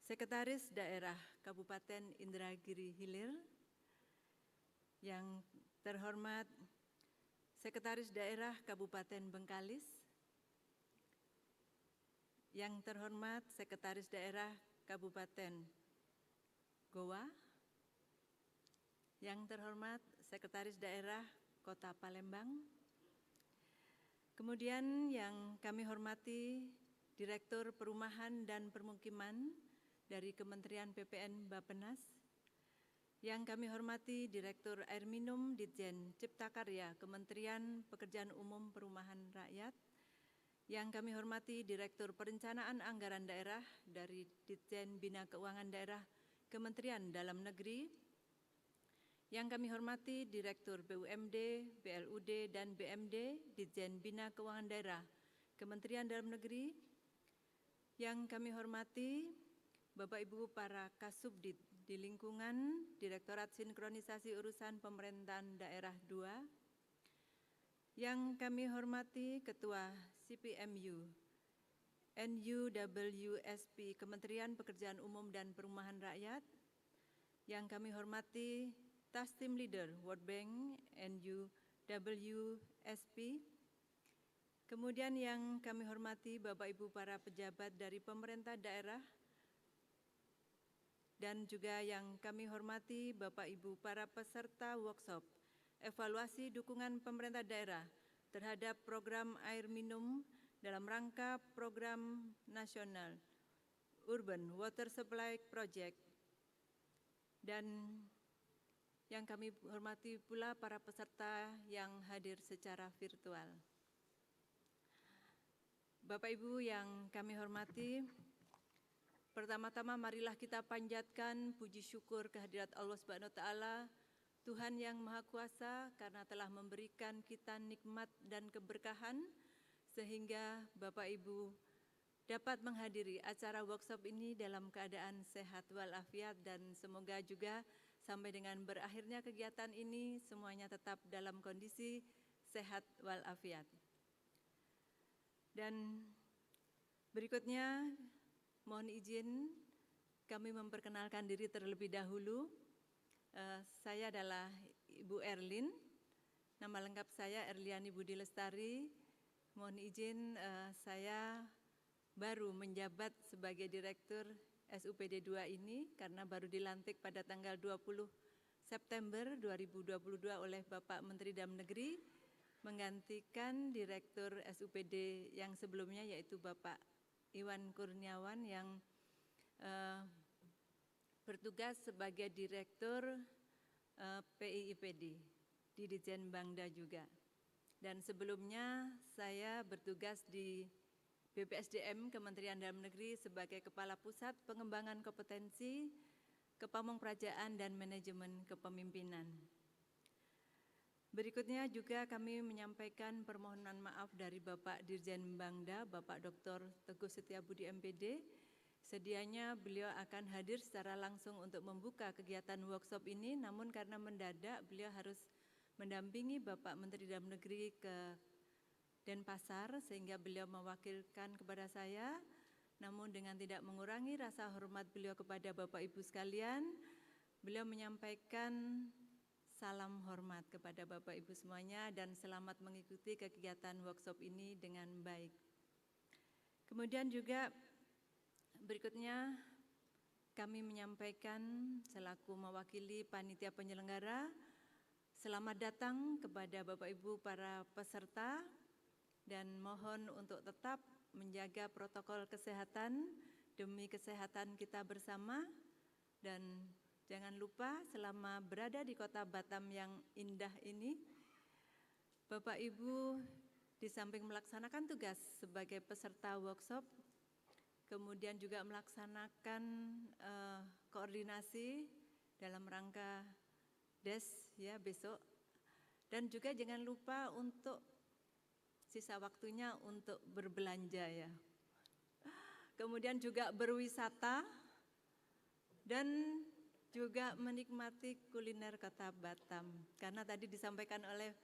Sekretaris Daerah Kabupaten Indragiri Hilir, yang terhormat Sekretaris Daerah Kabupaten Bengkalis, yang terhormat Sekretaris Daerah Kabupaten Goa, yang terhormat Sekretaris Daerah Kota Palembang, kemudian yang kami hormati Direktur Perumahan dan Permukiman dari Kementerian PPN Bappenas, yang kami hormati Direktur Air Minum Ditjen Cipta Karya Kementerian Pekerjaan Umum Perumahan Rakyat, yang kami hormati Direktur Perencanaan Anggaran Daerah dari Ditjen Bina Keuangan Daerah Kementerian Dalam Negeri, yang kami hormati Direktur BUMD, BLUD, dan BMD Ditjen Bina Keuangan Daerah Kementerian Dalam Negeri, yang kami hormati Bapak Ibu para Kasubdit di lingkungan Direktorat Sinkronisasi Urusan Pemerintahan Daerah 2, yang kami hormati Ketua CPMU, NUWSP Kementerian Pekerjaan Umum dan Perumahan Rakyat, yang kami hormati Task Team Leader World Bank NUWSP, kemudian yang kami hormati Bapak Ibu para pejabat dari pemerintah daerah, dan juga yang kami hormati Bapak Ibu para peserta workshop evaluasi dukungan pemerintah daerah terhadap program air minum dalam rangka program nasional Urban Water Supply Project, dan yang kami hormati pula para peserta yang hadir secara virtual. Bapak Ibu yang kami hormati, pertama-tama marilah kita panjatkan puji syukur kehadirat Allah Subhanahu wa taala, Tuhan yang Maha Kuasa, karena telah memberikan kita nikmat dan keberkahan sehingga Bapak Ibu dapat menghadiri acara workshop ini dalam keadaan sehat walafiat, dan semoga juga sampai dengan berakhirnya kegiatan ini semuanya tetap dalam kondisi sehat walafiat. Dan berikutnya mohon izin kami memperkenalkan diri terlebih dahulu. Saya adalah Ibu Erlin, nama lengkap saya Erliani Budi Lestari. Mohon izin saya baru menjabat sebagai Direktur SUPD 2 ini karena baru dilantik pada tanggal 20 September 2022 oleh Bapak Menteri Dalam Negeri, menggantikan Direktur SUPD yang sebelumnya yaitu Bapak Iwan Kurniawan yang bertugas sebagai Direktur PIIPD di Ditjen Bangda juga. Dan sebelumnya saya bertugas di BPSDM Kementerian Dalam Negeri sebagai Kepala Pusat Pengembangan Kompetensi Kepamongprajaan dan Manajemen Kepemimpinan. Berikutnya juga kami menyampaikan permohonan maaf dari Bapak Dirjen Bangda, Bapak Dr. Teguh Setiabudi MPD. Sedianya beliau akan hadir secara langsung untuk membuka kegiatan workshop ini, namun karena mendadak beliau harus mendampingi Bapak Menteri Dalam Negeri ke Denpasar sehingga beliau mewakilkan kepada saya, namun dengan tidak mengurangi rasa hormat beliau kepada Bapak Ibu sekalian, beliau menyampaikan salam hormat kepada Bapak Ibu semuanya dan selamat mengikuti kegiatan workshop ini dengan baik. Kemudian juga berikutnya kami menyampaikan selaku mewakili panitia penyelenggara, selamat datang kepada Bapak Ibu para peserta, dan mohon untuk tetap menjaga protokol kesehatan demi kesehatan kita bersama. Dan jangan lupa selama berada di kota Batam yang indah ini, Bapak Ibu di samping melaksanakan tugas sebagai peserta workshop, kemudian juga melaksanakan koordinasi dalam rangka DES ya besok, dan juga jangan lupa untuk sisa waktunya untuk berbelanja ya. Kemudian juga berwisata dan juga menikmati kuliner kota Batam. Karena tadi disampaikan oleh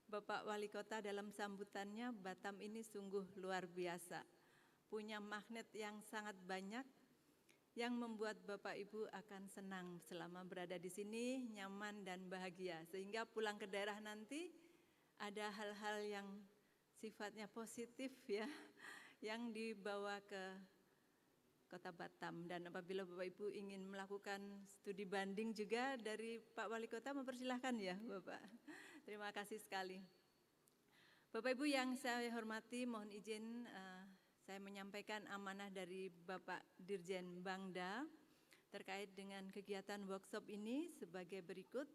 Bapak Wali Kota dalam sambutannya, Batam ini sungguh luar biasa. Punya magnet yang sangat banyak yang membuat Bapak Ibu akan senang selama berada di sini, nyaman dan bahagia. Sehingga pulang ke daerah nanti ada hal-hal yang sifatnya positif ya, yang dibawa ke Kota Batam. Dan apabila Bapak Ibu ingin melakukan studi banding juga dari Pak Wali Kota, mempersilahkan ya Bapak. Terima kasih sekali. Bapak Ibu yang saya hormati, mohon izin saya menyampaikan amanah dari Bapak Dirjen Bangda terkait dengan kegiatan workshop ini sebagai berikut.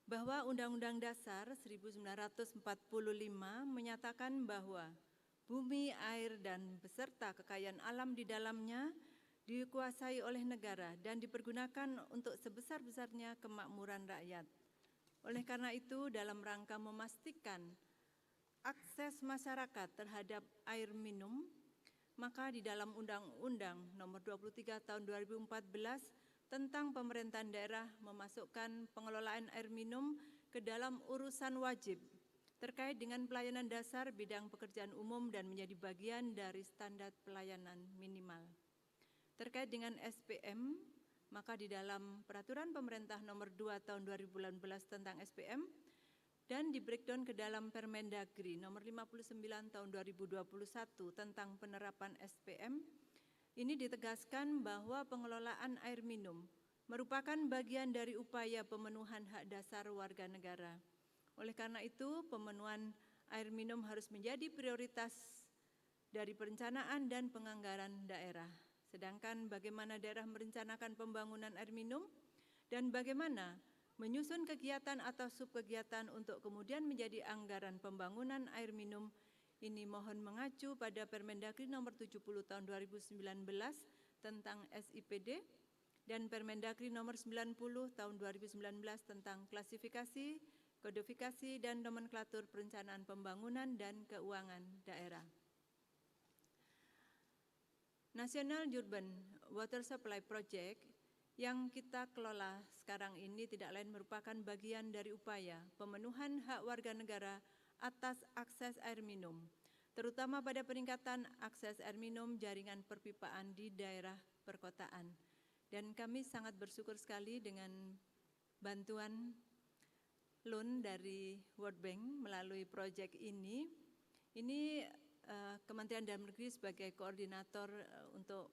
Bahwa Undang-Undang Dasar 1945 menyatakan bahwa bumi, air, dan beserta kekayaan alam di dalamnya dikuasai oleh negara dan dipergunakan untuk sebesar-besarnya kemakmuran rakyat. Oleh karena itu, dalam rangka memastikan akses masyarakat terhadap air minum, maka di dalam Undang-Undang Nomor 23 Tahun 2014 tentang pemerintahan daerah memasukkan pengelolaan air minum ke dalam urusan wajib terkait dengan pelayanan dasar bidang pekerjaan umum dan menjadi bagian dari standar pelayanan minimal. Terkait dengan SPM, maka di dalam Peraturan Pemerintah Nomor 2 Tahun 2018 tentang SPM dan di breakdown ke dalam Permendagri Nomor 59 Tahun 2021 tentang penerapan SPM, ini ditegaskan bahwa pengelolaan air minum merupakan bagian dari upaya pemenuhan hak dasar warga negara. Oleh karena itu, pemenuhan air minum harus menjadi prioritas dari perencanaan dan penganggaran daerah. Sedangkan bagaimana daerah merencanakan pembangunan air minum dan bagaimana menyusun kegiatan atau subkegiatan untuk kemudian menjadi anggaran pembangunan air minum, ini mohon mengacu pada Permendagri Nomor 70 Tahun 2019 tentang SIPD dan Permendagri Nomor 90 Tahun 2019 tentang klasifikasi, kodifikasi, dan nomenklatur perencanaan pembangunan dan keuangan daerah. National Urban Water Supply Project yang kita kelola sekarang ini tidak lain merupakan bagian dari upaya pemenuhan hak warga negara atas akses air minum, terutama pada peningkatan akses air minum jaringan perpipaan di daerah perkotaan. Dan kami sangat bersyukur sekali dengan bantuan loan dari World Bank melalui proyek ini. Ini Kementerian Dalam Negeri sebagai koordinator untuk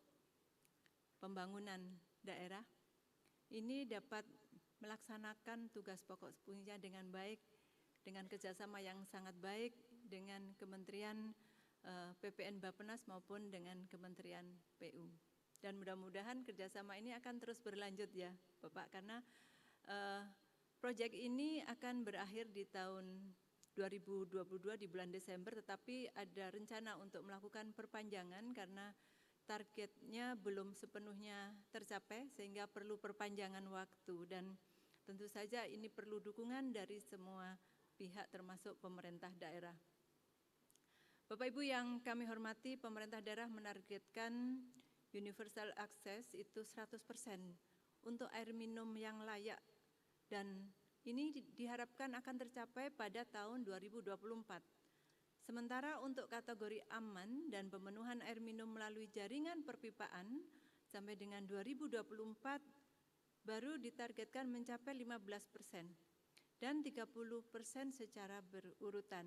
pembangunan daerah ini dapat melaksanakan tugas pokok fungsinya dengan baik, dengan kerjasama yang sangat baik dengan Kementerian PPN Bappenas maupun dengan Kementerian PU. Dan mudah-mudahan kerjasama ini akan terus berlanjut ya Bapak, karena proyek ini akan berakhir di tahun 2022 di bulan Desember, tetapi ada rencana untuk melakukan perpanjangan karena targetnya belum sepenuhnya tercapai sehingga perlu perpanjangan waktu, dan tentu saja ini perlu dukungan dari semua pihak termasuk pemerintah daerah. Bapak Ibu yang kami hormati, pemerintah daerah menargetkan universal access itu 100% untuk air minum yang layak, dan ini diharapkan akan tercapai pada tahun 2024. Sementara untuk kategori aman dan pemenuhan air minum melalui jaringan perpipaan sampai dengan 2024 baru ditargetkan mencapai 15% dan 30% secara berurutan.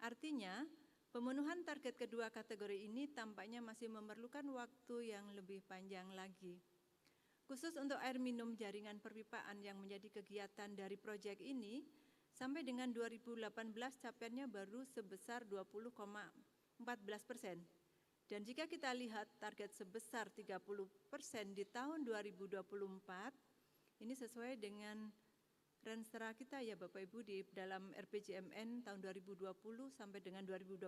Artinya, pemenuhan target kedua kategori ini tampaknya masih memerlukan waktu yang lebih panjang lagi. Khusus untuk air minum jaringan perpipaan yang menjadi kegiatan dari proyek ini, sampai dengan 2018 capaiannya baru sebesar 20,14%. Dan jika kita lihat target sebesar 30% di tahun 2024, ini sesuai dengan renstra kita ya Bapak Ibu di dalam RPJMN tahun 2020 sampai dengan 2024,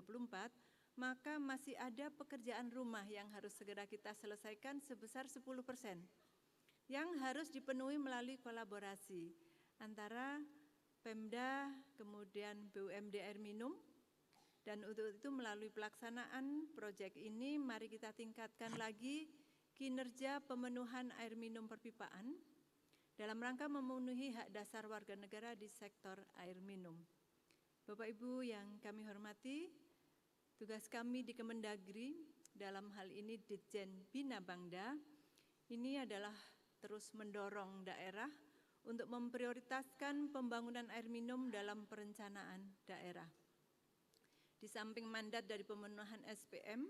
maka masih ada pekerjaan rumah yang harus segera kita selesaikan sebesar 10%. Yang harus dipenuhi melalui kolaborasi antara Pemda, kemudian BUMD Air Minum, dan untuk itu melalui pelaksanaan proyek ini mari kita tingkatkan lagi kinerja pemenuhan air minum perpipaan dalam rangka memenuhi hak dasar warga negara di sektor air minum. Bapak Ibu yang kami hormati, tugas kami di Kemendagri dalam hal ini Ditjen Bina Bangda ini adalah terus mendorong daerah untuk memprioritaskan pembangunan air minum dalam perencanaan daerah. Di samping mandat dari pemenuhan SPM,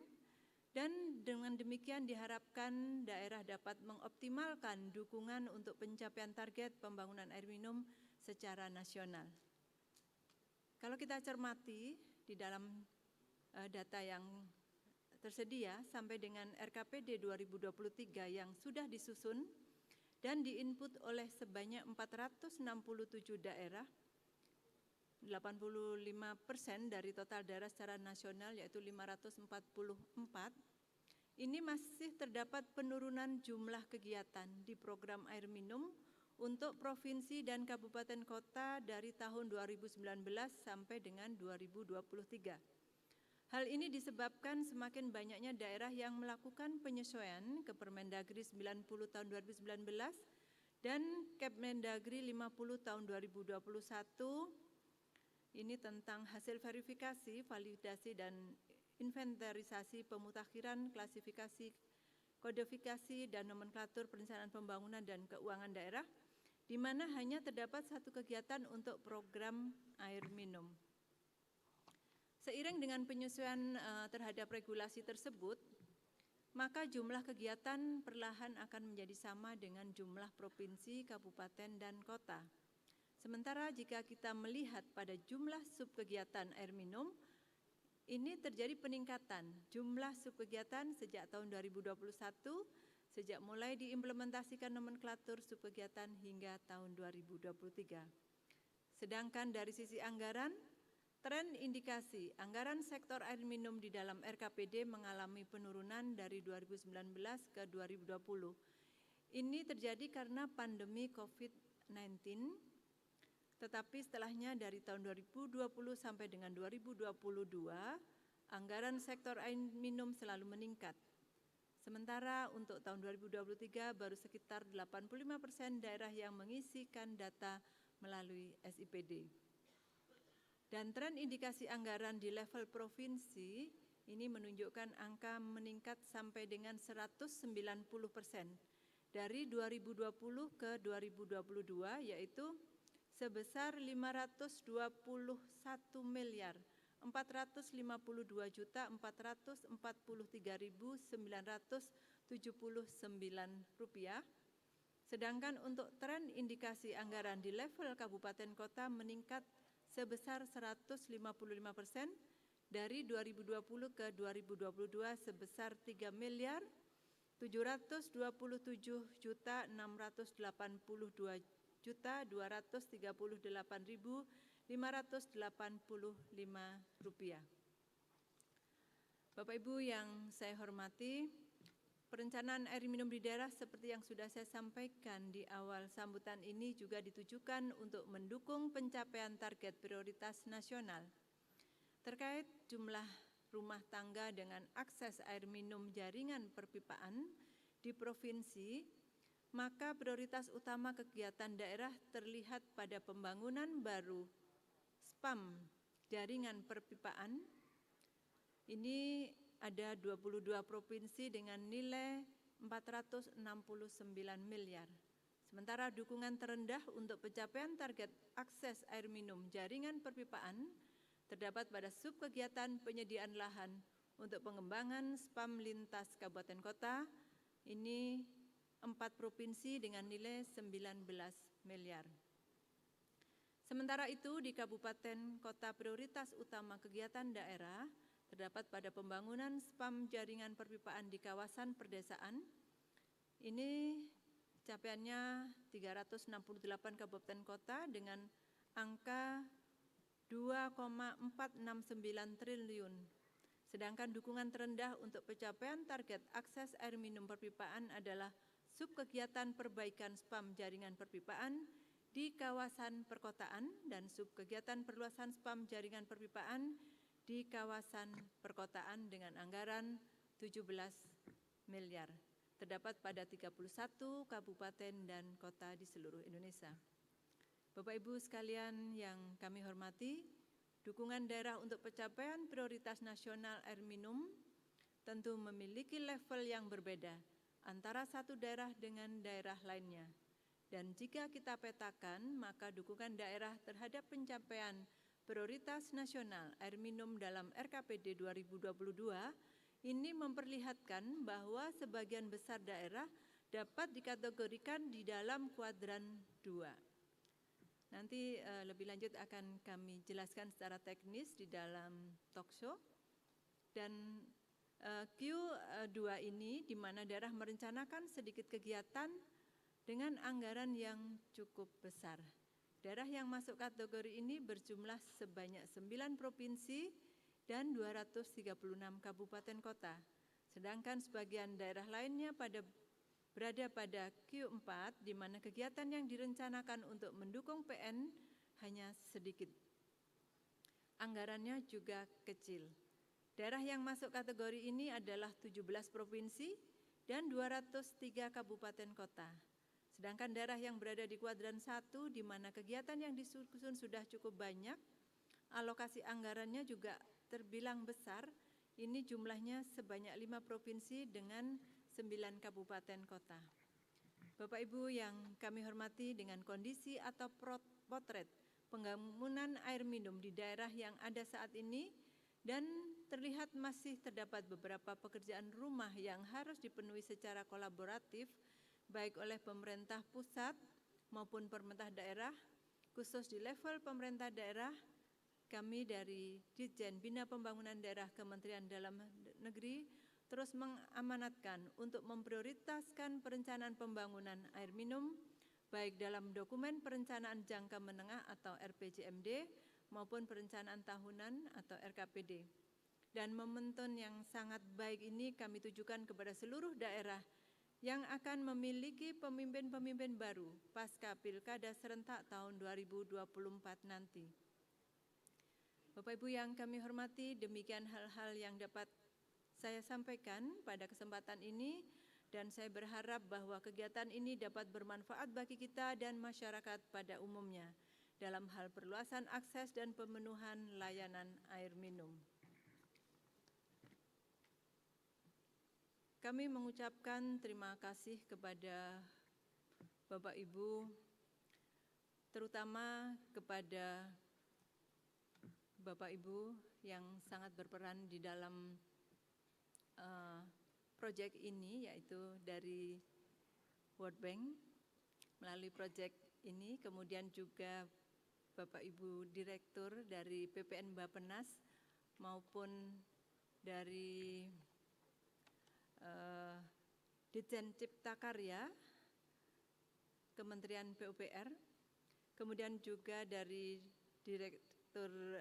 dan dengan demikian diharapkan daerah dapat mengoptimalkan dukungan untuk pencapaian target pembangunan air minum secara nasional. Kalau kita cermati di dalam data yang tersedia sampai dengan RKPD 2023 yang sudah disusun dan diinput oleh sebanyak 467 daerah, 85% dari total daerah secara nasional yaitu 544, ini masih terdapat penurunan jumlah kegiatan di program air minum untuk provinsi dan kabupaten kota dari tahun 2019 sampai dengan 2023. Hal ini disebabkan semakin banyaknya daerah yang melakukan penyesuaian ke Permendagri 90 tahun 2019 dan Kepmendagri 50 tahun 2021 ini tentang hasil verifikasi, validasi, dan inventarisasi pemutakhiran, klasifikasi, kodifikasi, dan nomenklatur perencanaan pembangunan dan keuangan daerah, di mana hanya terdapat satu kegiatan untuk program air minum. Seiring dengan penyesuaian terhadap regulasi tersebut, maka jumlah kegiatan perlahan akan menjadi sama dengan jumlah provinsi, kabupaten, dan kota. Sementara jika kita melihat pada jumlah subkegiatan air minum, ini terjadi peningkatan jumlah subkegiatan sejak tahun 2021, sejak mulai diimplementasikan nomenklatur subkegiatan hingga tahun 2023. Sedangkan dari sisi anggaran, tren indikasi anggaran sektor air minum di dalam RKPD mengalami penurunan dari 2019 ke 2020. Ini terjadi karena pandemi COVID-19, tetapi setelahnya dari tahun 2020 sampai dengan 2022, anggaran sektor air minum selalu meningkat. Sementara untuk tahun 2023 baru sekitar 85% daerah yang mengisikan data melalui SIPD. Dan tren indikasi anggaran di level provinsi ini menunjukkan angka meningkat sampai dengan 190% dari 2020 ke 2022, yaitu sebesar 522,443.979 rupiah. Sedangkan untuk tren indikasi anggaran di level kabupaten kota meningkat sebesar 155% dari 2020 ke 2022 sebesar 3.782,688.585 rupiah. Bapak Ibu yang saya hormati, perencanaan air minum di daerah seperti yang sudah saya sampaikan di awal sambutan ini juga ditujukan untuk mendukung pencapaian target prioritas nasional. Terkait jumlah rumah tangga dengan akses air minum jaringan perpipaan di provinsi, maka prioritas utama kegiatan daerah terlihat pada pembangunan baru SPAM jaringan perpipaan. Ini ada 22 provinsi dengan nilai 469 miliar. Sementara dukungan terendah untuk pencapaian target akses air minum jaringan perpipaan terdapat pada subkegiatan penyediaan lahan untuk pengembangan SPAM lintas kabupaten kota. Ini 4 provinsi dengan nilai 19 miliar. Sementara itu di kabupaten kota prioritas utama kegiatan daerah terdapat pada pembangunan SPAM jaringan perpipaan di kawasan perdesaan. Ini capaiannya 368 kabupaten kota dengan angka 2,469 triliun. Sedangkan dukungan terendah untuk pencapaian target akses air minum perpipaan adalah subkegiatan perbaikan SPAM jaringan perpipaan di kawasan perkotaan dan subkegiatan perluasan SPAM jaringan perpipaan di kawasan perkotaan dengan anggaran 17 miliar. terdapat pada 31 kabupaten dan kota di seluruh Indonesia. Bapak Ibu sekalian yang kami hormati, dukungan daerah untuk pencapaian prioritas nasional air minum tentu memiliki level yang berbeda antara satu daerah dengan daerah lainnya. Dan jika kita petakan, maka dukungan daerah terhadap pencapaian prioritas nasional air minum dalam RKPD 2022 ini memperlihatkan bahwa sebagian besar daerah dapat dikategorikan di dalam kuadran 2. Nanti lebih lanjut akan kami jelaskan secara teknis di dalam talkshow. Dan Q2 ini di mana daerah merencanakan sedikit kegiatan dengan anggaran yang cukup besar. Daerah yang masuk kategori ini berjumlah sebanyak 9 provinsi dan 236 kabupaten kota. Sedangkan sebagian daerah lainnya berada pada Q4 di mana kegiatan yang direncanakan untuk mendukung PN hanya sedikit. Anggarannya juga kecil. Daerah yang masuk kategori ini adalah 17 provinsi dan 203 kabupaten kota. Sedangkan daerah yang berada di kuadran 1 di mana kegiatan yang disusun sudah cukup banyak, alokasi anggarannya juga terbilang besar, ini jumlahnya sebanyak 5 provinsi dengan 9 kabupaten kota. Bapak Ibu yang kami hormati, dengan kondisi atau potret pembangunan air minum di daerah yang ada saat ini dan terlihat masih terdapat beberapa pekerjaan rumah yang harus dipenuhi secara kolaboratif baik oleh pemerintah pusat maupun pemerintah daerah, khusus di level pemerintah daerah, kami dari Ditjen Bina Pembangunan Daerah Kementerian Dalam Negeri terus mengamanatkan untuk memprioritaskan perencanaan pembangunan air minum baik dalam dokumen perencanaan jangka menengah atau RPJMD maupun perencanaan tahunan atau RKPD. Dan momentum yang sangat baik ini kami tujukan kepada seluruh daerah yang akan memiliki pemimpin-pemimpin baru pasca Pilkada serentak tahun 2024 nanti. Bapak Ibu yang kami hormati, demikian hal-hal yang dapat saya sampaikan pada kesempatan ini dan saya berharap bahwa kegiatan ini dapat bermanfaat bagi kita dan masyarakat pada umumnya dalam hal perluasan akses dan pemenuhan layanan air minum. Kami mengucapkan terima kasih kepada Bapak Ibu, terutama kepada Bapak Ibu yang sangat berperan di dalam proyek ini, yaitu dari World Bank melalui proyek ini, kemudian juga Bapak Ibu Direktur dari PPN Bappenas maupun dari Ditjen Cipta Karya Kementerian PUPR, kemudian juga dari Direktur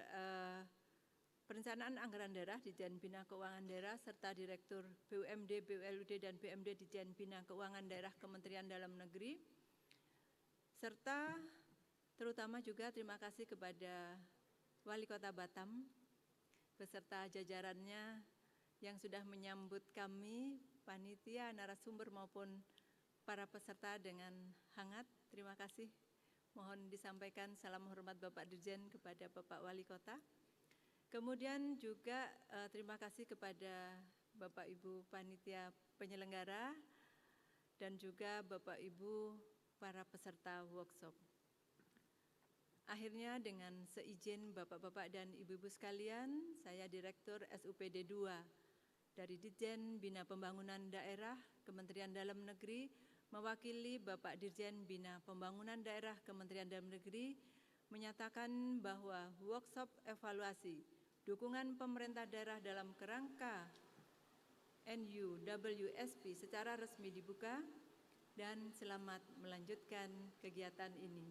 Perencanaan Anggaran Daerah Ditjen Bina Keuangan Daerah serta Direktur BUMD, BULUD dan BMD Ditjen Bina Keuangan Daerah Kementerian Dalam Negeri, serta terutama juga terima kasih kepada Wali Kota Batam beserta jajarannya yang sudah menyambut kami, panitia, narasumber maupun para peserta dengan hangat. Terima kasih. Mohon disampaikan salam hormat Bapak Dirjen kepada Bapak Wali Kota. Kemudian juga terima kasih kepada Bapak Ibu panitia penyelenggara dan juga Bapak Ibu para peserta workshop. Akhirnya dengan seizin Bapak-Bapak dan Ibu-Ibu sekalian, saya Direktur SUPD 2 dari Ditjen Bina Pembangunan Daerah Kementerian Dalam Negeri mewakili Bapak Dirjen Bina Pembangunan Daerah Kementerian Dalam Negeri menyatakan bahwa workshop evaluasi dukungan pemerintah daerah dalam kerangka NUWSP secara resmi dibuka dan selamat melanjutkan kegiatan ini.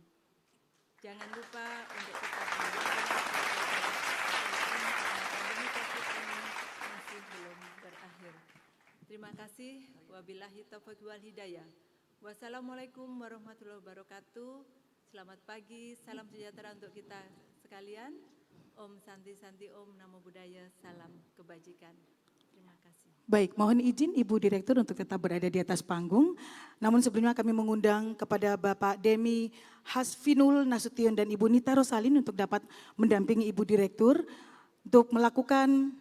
Jangan lupa untuk tetap menjaga pandemi COVID ini masih belum berakhir. Terima kasih. Wabillahi taufiq wal hidayah. Wassalamualaikum warahmatullahi wabarakatuh. Selamat pagi, salam sejahtera untuk kita sekalian. Om Santi Santi Om Namo Buddhaya, salam kebajikan. Terima kasih. Baik, mohon izin Ibu Direktur untuk tetap berada di atas panggung. Namun sebelumnya kami mengundang kepada Bapak Demi Hasfinul Nasution dan Ibu Nita Rosalin untuk dapat mendampingi Ibu Direktur untuk melakukan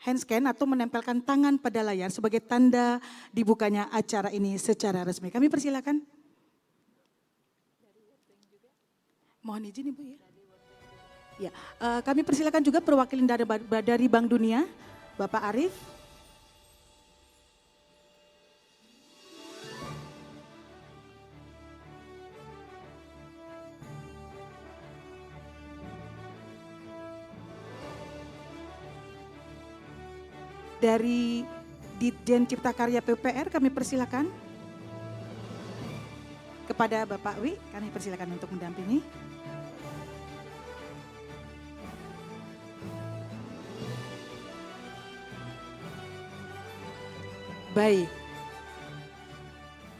handscan atau menempelkan tangan pada layar sebagai tanda dibukanya acara ini secara resmi. Kami persilakan. Mohon izin Ibu ya. Ya, kami persilakan juga perwakilan dari Bank Dunia, Bapak Arief. Dari Ditjen Cipta Karya PUPR kami persilakan. Kepada Bapak Wi, kami persilakan untuk mendampingi. Baik.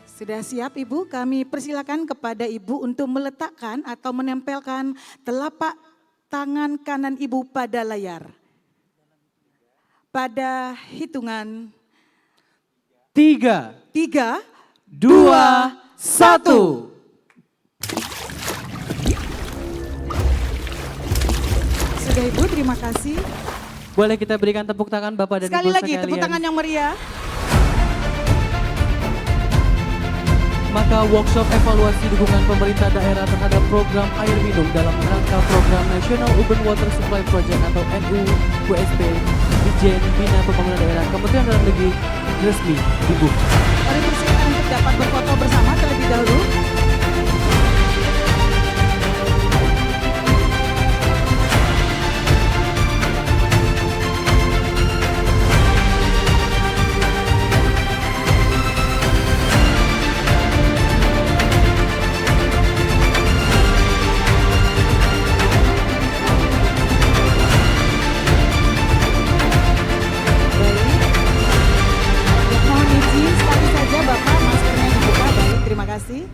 Sudah siap Ibu, kami persilakan kepada Ibu untuk meletakkan atau menempelkan telapak tangan kanan Ibu pada layar. Pada hitungan 3, 3, 2, 1. Sudah Ibu, terima kasih. Boleh kita berikan tepuk tangan Bapak dan Sekali Ibu lagi sekalian. tepuk tangan yang meriah. Maka workshop evaluasi dukungan pemerintah daerah terhadap program air minum dalam rangka program National Urban Water Supply Project atau NUWSP Ditjen Bina Pembangunan Daerah Kementerian Dalam Negeri resmi dibuka. Kami persilakan untuk dapat berfoto bersama terlebih dahulu. Mohon izin sekali saja Bapak, maskernya dibuka. Baik, terima kasih. Baik.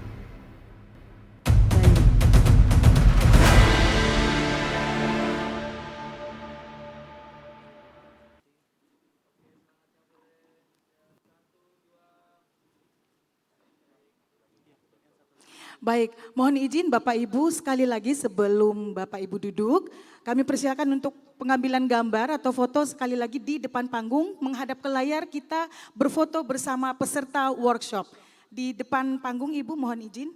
Baik, mohon izin Bapak Ibu sekali lagi sebelum Bapak Ibu duduk, kami persilakan untuk pengambilan gambar atau foto sekali lagi di depan panggung menghadap ke layar kita berfoto bersama peserta workshop. Di depan panggung Ibu mohon izin.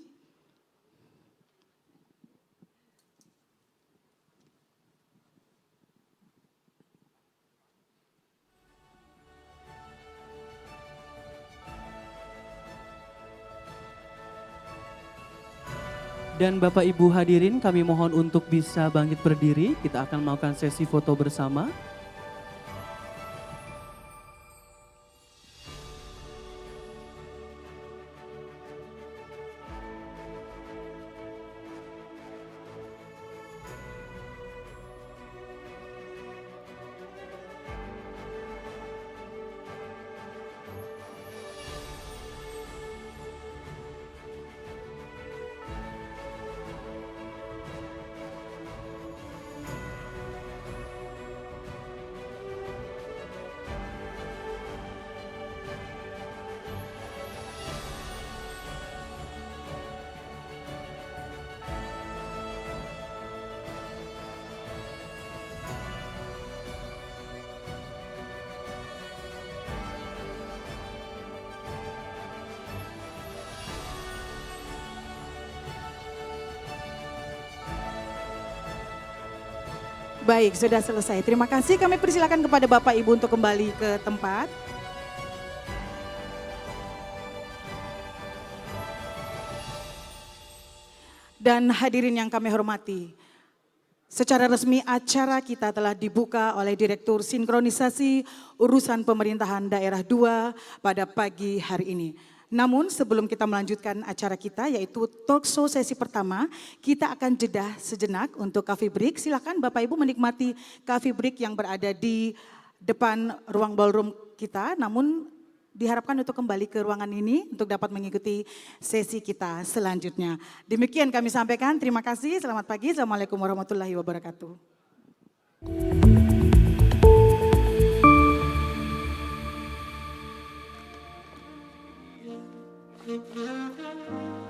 Dan Bapak Ibu hadirin kami mohon untuk bisa bangkit berdiri. Kita akan melakukan sesi foto bersama. Baik, sudah selesai. Terima kasih. Kami persilakan kepada Bapak Ibu untuk kembali ke tempat. Dan hadirin yang kami hormati, secara resmi acara kita telah dibuka oleh Direktur Sinkronisasi Urusan Pemerintahan Daerah 2 pada pagi hari ini. Namun sebelum kita melanjutkan acara kita yaitu talk show sesi pertama, kita akan jeda sejenak untuk coffee break. Silakan Bapak Ibu menikmati coffee break yang berada di depan ruang ballroom kita. Namun diharapkan untuk kembali ke ruangan ini untuk dapat mengikuti sesi kita selanjutnya. Demikian kami sampaikan. Terima kasih. Selamat pagi. Assalamualaikum warahmatullahi wabarakatuh. Thank you.